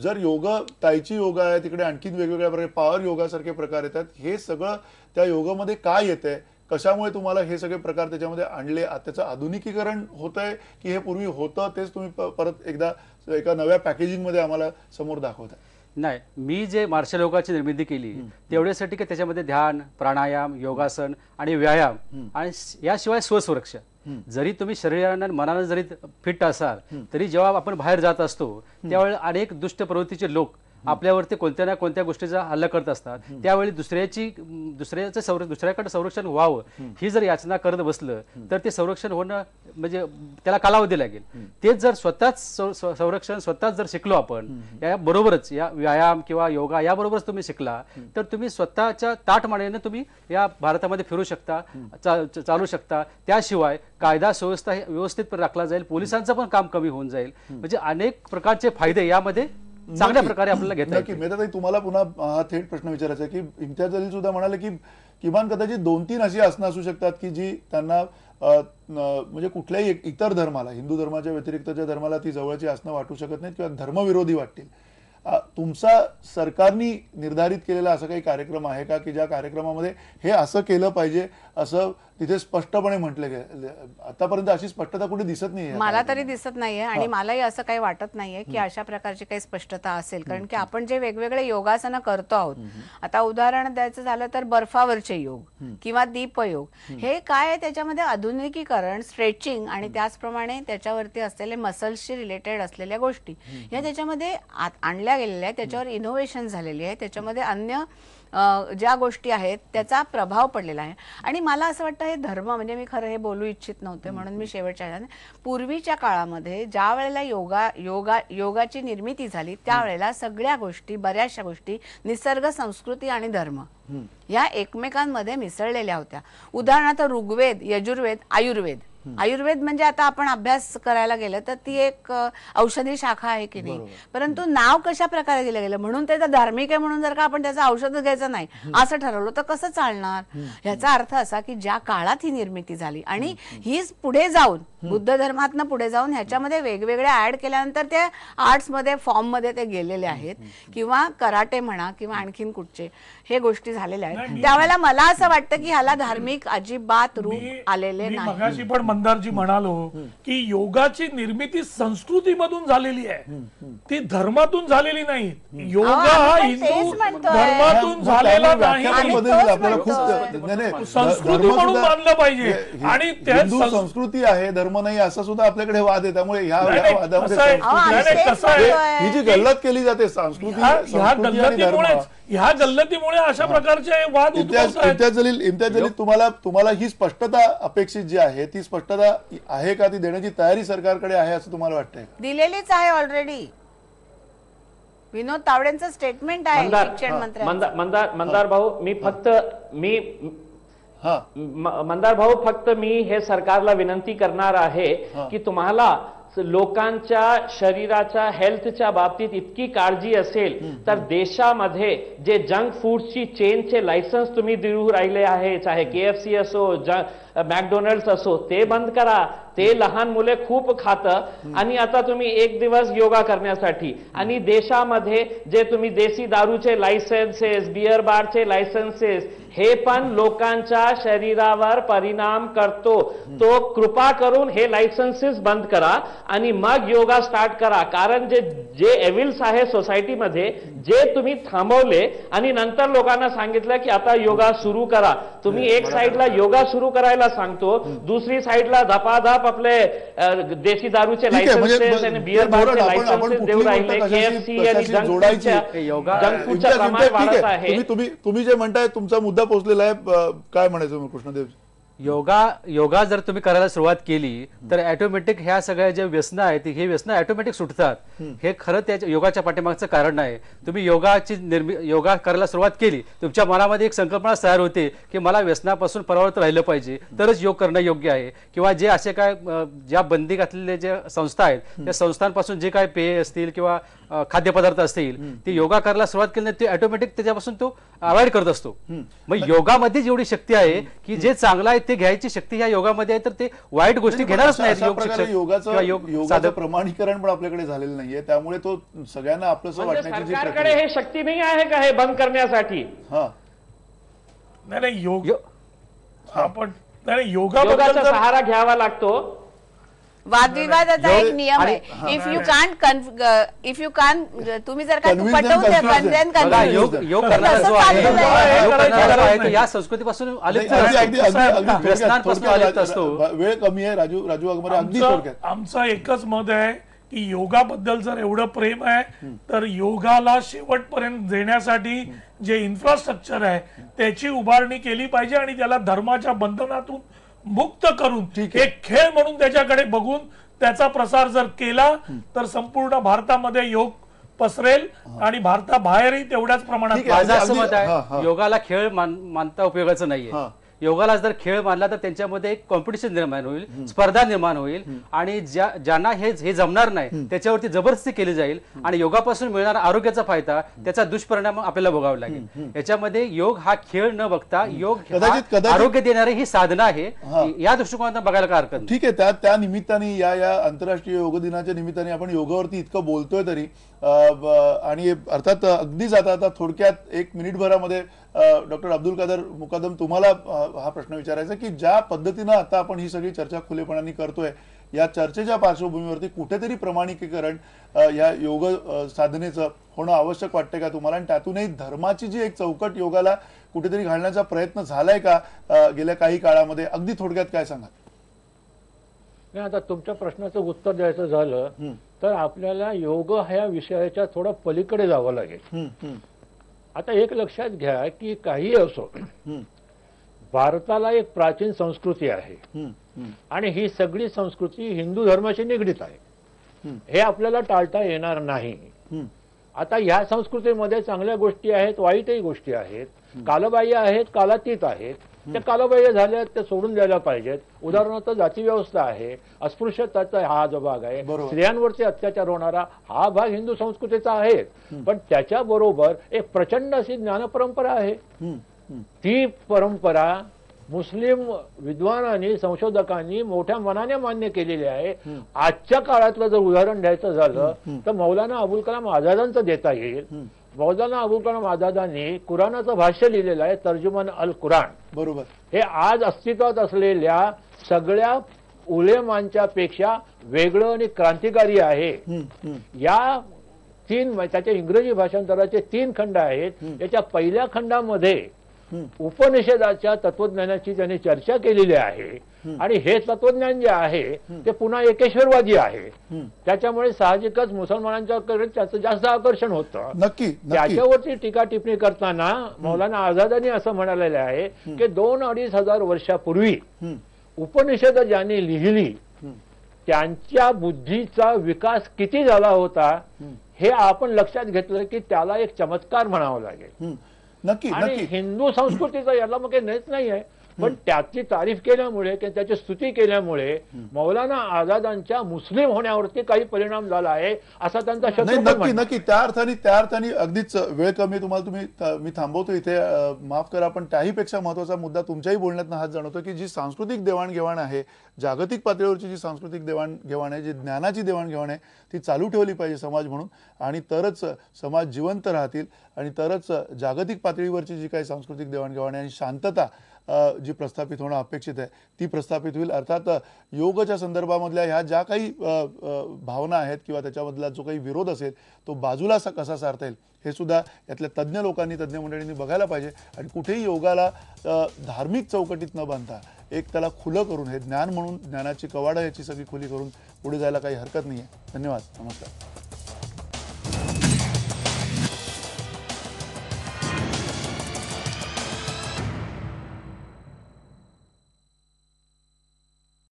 जर योगा, तायची योगा आहे, तिकडे आणखीन वेगवेगळ्या प्रकारे पॉवर योगा सारखे प्रकार येतात, हे सगळं त्या योगामध्ये काय येतंय, कशामुळे तुम्हाला हे सगळे प्रकार त्याच्यामध्ये आणले, त्याचं आधुनिकीकरण होत आहे की हे पूर्वी होतं तेच तुम्ही परत एकदा एका नव्या पॅकेजिंग मध्ये आम्हाला समोर दाखवताय? नाही, मी जे मार्शल योगाची निर्मिती केली तेवढ्यासाठी की त्याच्यामध्ये ध्यान, प्राणायाम, योगासन आणि व्यायाम आणि याशिवाय स्वसुरक्षा. जरी तुम्ही शरीरानं मनानं जरी फिट असाल तरी जेव्हा आपण बाहेर जात असतो त्यावेळी अनेक दुष्ट प्रवृत्तीचे लोक आपल्यावरती कोणत्या ना कोणत्या गोष्टीचा हल्ला करत असतात. त्यावेळी दुसऱ्याकडे संरक्षण व्हावं ही जर याचना करत बसलं तर ते संरक्षण होणं म्हणजे त्याला कालावधी लागेल. तेच जर स्वतःच संरक्षण स्वतःच जर शिकलो आपण, या बरोबरच या व्यायाम किंवा योगा याबरोबरच तुम्ही शिकला तर तुम्ही स्वतःच्या ताटमानेने तुम्ही या भारतामध्ये फिरू शकता, चालू शकता. त्याशिवाय कायदा सुव्यवस्था व्यवस्थित राखला जाईल, पोलिसांचं पण काम कमी होऊन जाईल. म्हणजे अनेक प्रकारचे फायदे यामध्ये चांगल्या प्रकारे आपल्याला घेता येईल. मेधाताई, तुम्हाला पुन्हा हा थेट प्रश्न विचारायचा आहे की इम्तियाज जलील सुद्धा म्हणाले की किमान कदाचित 2-3 अशी आसनं असू शकतात की जी त्यांना म्हणजे कुठल्याही इतर धर्माला, हिंदू धर्माच्या व्यतिरिक्तच्या धर्माला ती जवळची आसनं वाटू शकत नाहीत किंवा धर्मविरोधी वाटतील. तुमचा सरकारनी निर्धारित केलेला असा काही कार्यक्रम आहे का की ज्या कार्यक्रमामध्ये हे असं केलं पाहिजे असं तिथे स्पष्टपणे म्हटलं गेलं? आतापर्यंत अशी स्पष्टता कुठे दिसत नाहीये. मला तरी दिसत नाहीये आणि मलाही असं काही वाटत नाहीये की अशा प्रकारची काही स्पष्टता असेल. कारण की आपण जे वेगवेगळे योगासनं करतो आहोत, आता उदाहरण द्यायचं झालं तर बर्फावरचे योग किंवा दीपयोग, हे काय आहे त्याच्यामध्ये आधुनिकीकरण, स्ट्रेचिंग आणि त्याचप्रमाणे त्याच्यावरती असलेले मसल्सशी रिलेटेड असलेल्या गोष्टी या त्याच्यामध्ये आणल्या गेलेल्या आहेत. त्याच्यावर इनोव्हेशन झालेली आहे, त्याच्यामध्ये अन्य ज्या गोष्टी आहेत त्याचा प्रभाव पडलेला आहे. आणि मला असं वाटतं हे धर्म म्हणजे मी खरं हे बोलू इच्छित नव्हते म्हणून मी शेवटच्या पूर्वीच्या काळामध्ये ज्या वेळेला योगाची निर्मिती झाली त्यावेळेला सगळ्या गोष्टी, बऱ्याचशा गोष्टी निसर्ग, संस्कृती आणि धर्म या एकमेकांमध्ये मिसळलेल्या होत्या. उदाहरणार्थ ऋग्वेद, यजुर्वेद, आयुर्वेद. आयुर्वेद म्हणजे आता आपण अभ्यास करायला गेलं तर ती एक औषधी शाखा आहे की नाही, परंतु नाव कशा प्रकारे दिलं गेलं म्हणून त्याचा धार्मिक आहे म्हणून जर का आपण त्याचं औषध घ्यायचं नाही असं ठरवलं तर कसं चालणार? याचा अर्थ असा की ज्या काळात ही निर्मिती झाली आणि ही पुढे जाऊन बुद्ध धर्मातनं पुढे जाऊन ह्याच्यामध्ये वेगवेगळे ऍड केल्यानंतर ते आर्ट्स मध्ये, फॉर्म मध्ये ते गेलेले आहेत किंवा कराटे म्हणा किंवा आणखीन कुठचे हे गोष्टी झालेल्या आहेत. त्यावेळेला मला असं वाटतं की ह्याला धार्मिक अजिबात रूप आलेले नाही. मगाशी पण मंदारजी म्हणालो की योगाची निर्मिती संस्कृतीमधून झालेली आहे, ती धर्मातून झालेली नाही. योगा हा हिंदू धर्मातून झालेला नाही, आपल्याला खूप संस्कृती म्हणून मानलं पाहिजे. आणि हिंदू संस्कृती आहे, धर्म नाही असा सुद्धा आपल्याकडे वाद आहे. त्यामुळे ह्या वादामध्ये ही जी गल्लत केली जाते संस्कृती, ह्या गल्लतीमुळे अशा प्रकारचे वाद इम्तियाज जलील, तुम्हाला ही स्पष्टता अपेक्षित जी आहे ती स्पष्टता आहे का? ती देण्याची तयारी सरकारकडे आहे असं तुम्हाला वाटतंय? दिलेलीच आहे ऑलरेडी. विनोद तावडेंचं स्टेटमेंट आहे शिक्षण मंत्र्यांचं. मंदार भाऊ, मंदार भाऊ फक्त मी हे सरकारला विनंती करणार आहे की तुम्हाला लोकांच्या शरीराच्या हेल्थच्या बाबतीत इतकी काळजी असेल तर देशामध्ये जे जंक फूडची चेनचे लायसन्स तुम्ही देऊ राहिले आहे, चाहे KFC असो, मॅकडोनल्ड्स असो, ते बंद करा. ते लहान मुले खूप खातं आणि आता तुम्ही एक दिवस योगा करण्यासाठी आणि देशामध्ये जे तुम्ही देशी दारूचे लायसन्सेस, बियर बारचे लायसन्सेस, हे पण लोकांच्या शरीरावर परिणाम करतो. तो कृपा करून हे लायसन्सेस बंद करा आणि मग योगा स्टार्ट करा. कारण जे एव्हिल्स आहे सोसायटीमध्ये जे तुम्ही थांबवले आणि नंतर लोकांना सांगितलं की आता योगा सुरू करा. तुम्ही एक साईडला योगा सुरू करायला सांगतो, दुसरी साईडला धपाधप आपले देशी दारूचे लायसन्सेस आणि बियर बारचे लायसन्सेस देऊ राहिले. KFC आणि जंक फूडचा प्रमाण वाढत आहे. तुम्ही जे म्हणताय तुमचा मुद्दा पोहोचलेला आहे. काय म्हणायचं कृष्णदेव? योगा जर तुम्ही करायला सुरुवात केली तर ऑटोमॅटिक ह्या सगळ्या ज्या व्यसनं आहेत हे व्यसनं ऑटोमॅटिक सुटतात. हे खरं त्या योगाच्या पाठीमागचं कारण आहे. तुम्ही योगा करायला सुरुवात केली, तुमच्या मनामध्ये एक संकल्पना तयार होते की मला व्यसनापासून परावृत्त राहिलं पाहिजे तरच योग करणं योग्य आहे. किंवा जे असे काय ज्या बंदी घातलेल्या ज्या संस्था आहेत त्या संस्थांपासून जे काय पेय असतील किंवा खाद्यपदार्थ असतील ते योगा करायला सुरुवात केली ते ऑटोमॅटिक त्याच्यापासून तो अवॉइड करत असतो. मग योगामध्ये जेवढी शक्ती आहे की जे चांगलं आहे ते घ्यायची शक्ती ह्या योगामध्ये आहे, तर ते वाईट गोष्टी घेणारच नाहीत. योग शिक्षक किंवा योगाचं प्रमाणीकरण पण आपल्याकडे झालेलं नाहीये, त्यामुळे तो सगळ्यांना आपलंसं वाटण्याची जी सरकारकडे हे शक्ती नाही आहे का हे बंद करण्यासाठी? नाही योग आपण योगाचा योगाबद्दल सहारा घ्यावा लागतो. वादविवादाचा एक नियम आहे. इफ यू कान तुम्ही जर का पटवून योग करणारा जो आहे तो या संस्कृतीपासून अलिप्त असतो. वेळ कमी आहे. राजू वाघमारे, अगदी थोडक्यात. आमचं एकच मत आहे की योगाबद्दल जर एवढं प्रेम आहे तर योगाला शेवटपर्यंत देण्यासाठी जे इन्फ्रास्ट्रक्चर आहे त्याची उभारणी केली पाहिजे आणि त्याला धर्माच्या बंधनातून मुक्त करून एक खेळ म्हणून त्याच्याकडे बघून त्याचा प्रसार जर केला तर संपूर्ण भारतामध्ये योग पसरेल आणि भारताबाहेरही तेवढ्याच प्रमाणात. माझं असं मत आहे योगाला खेळ मानता उपयोगाचं नाहीये. योगाला जर खेळ मानला तर त्यांच्यामध्ये एक कॉम्पिटिशन निर्माण होईल, स्पर्धा निर्माण होईल आणि ज्यांना हे जमणार नाही त्याच्यावरती जबरदस्ती केली जाईल आणि योगापासून मिळणारा आरोग्याचा फायदा त्याचा दुष्परिणाम आपल्याला भोगावा लागेल. याच्यामध्ये योग हा खेळ न बघता योग आरोग्य देणारी ही साधना आहे, या दृष्टिकोनातून बघायला काय हरकत नाही. ठीक आहे. त्या निमित्ताने या आंतरराष्ट्रीय योग दिनाच्या निमित्ताने आपण योगावरती इतकं बोलतोय तरी आणि अर्थात अगदीच आता थोडक्यात 1 मिनिटभरामध्ये डॉक्टर अब्दुल कादर मुकादम तुम्हाला हा प्रश्न विचारायचा की ज्या पद्धतीनं आता आपण ही सगळी चर्चा खुलेपणाने करतोय या चर्चेच्या पार्श्वभूमीवरती कुठेतरी प्रमाणिकीकरण या योग साधनेचं होणं आवश्यक वाटतंय का तुम्हाला? आणि त्यातूनही धर्माची जी एक चौकट योगाला कुठेतरी घालण्याचा प्रयत्न झालाय का गेल्या काही काळामध्ये? अगदी थोडक्यात काय सांगा. नाही, आता तुमच्या प्रश्नाचं उत्तर द्यायचं झालं तर आपल्याला योग ह्या विषयाच्या थोडं पलीकडे जावं लागेल. आता एक लक्षात घ्या की काही असो, भारताला एक प्राचीन संस्कृती आहे आणि ही सगळी संस्कृती हिंदू धर्माशी निगडीत आहे. हे आपल्याला टाळता येणार नाही. आता ह्या संस्कृतीमध्ये चांगल्या गोष्टी आहेत, वाईटही गोष्टी आहेत, कालबाह्य आहेत, कालातीत आहेत. त्या कालबाह्य झाल्या त्या सोडून द्यायला पाहिजेत. उदाहरणार्थ जाती व्यवस्था आहे, अस्पृश्यताचा हा जो भाग आहे, स्त्रियांवरचे अत्याचार होणारा हा भाग हिंदू संस्कृतीचा आहे. पण त्याच्याबरोबर एक प्रचंड अशी ज्ञान परंपरा आहे. ती परंपरा मुस्लिम विद्वानांनी संशोधकांनी मोठ्या मनाने मान्य केलेली आहे. आजच्या काळातलं जर उदाहरण द्यायचं झालं तर मौलाना अबुल कलाम आझादांचं देता येईल. मौलाना अबुल कलाम आझादांनी कुराणाचं भाष्य लिहिलेलं आहे, तर्जुमान अल कुराण. बरोबर. हे आज अस्तित्वात असलेल्या सगळ्या उलेमांच्या पेक्षा वेगळं आणि क्रांतिकारी आहे. या त्याच्या इंग्रजी भाषांतराचे 3 खंड आहेत. याच्या पहिल्या खंडामध्ये उपनिषदाच्या तत्वज्ञानाची त्यांनी चर्चा केलेली आहे आणि हे तत्वज्ञान जे आहे ते पुन्हा एकेश्वरवादी आहे. त्याच्यामुळे साहजिकच मुसलमानांच्याकडे त्याचं जास्त आकर्षण होतं. नक्की. त्याच्यावरती टीका टिप्पणी करताना मौलाना आझादांनी असं म्हणालेलं आहे की 2-2.5 हजार वर्षापूर्वी उपनिषद ज्यांनी लिहिली त्यांच्या बुद्धीचा विकास किती झाला होता हे आपण लक्षात घेतलं की त्याला एक चमत्कार म्हणावं लागेल. नक्की. आणि हिंदू संस्कृतीचा याला मग काही नेत नाही आहे. पण त्याची तारीफ केल्यामुळे किंवा त्याची स्तुती केल्यामुळे मौलाना आझादांच्या मुस्लिम होण्यावरती काही परिणाम झाला आहे असा त्यांचा शत्रू. नक्की त्या अर्थाने अगदीच वेळ कमी तुम्हाला मी थांबवतो इथे. माफ करा पण त्याहीपेक्षा महत्वाचा मुद्दा तुमच्याही बोलण्यात हाच जाणवतो की जी सांस्कृतिक देवाणघेवाण आहे, जागतिक पातळीवरची जी सांस्कृतिक देवाणघेवाण आहे, जी ज्ञानाची देवाणघेवाण आहे ती चालू ठेवली पाहिजे समाज म्हणून. आणि तरच समाज जिवंत राहतील आणि तरच जागतिक पातळीवरची जी काही सांस्कृतिक देवाणघेवाण आहे आणि शांतता जी प्रस्थापित होणं अपेक्षित आहे ती प्रस्थापित होईल. अर्थात योगच्या संदर्भामधल्या ह्या ज्या काही भावना आहेत किंवा त्याच्यामधला जो काही विरोध असेल तो बाजूला कसा सारता येईल हे सुद्धा यातल्या तज्ज्ञ मंडळींनी बघायला पाहिजे. आणि कुठेही योगाला धार्मिक चौकटीत न बांधता एक त्याला खुलं करून हे ज्ञान म्हणून ज्ञानाची कवाडं याची सगळी खुली करून पुढे जायला काही हरकत नाही आहे. धन्यवाद. नमस्कार.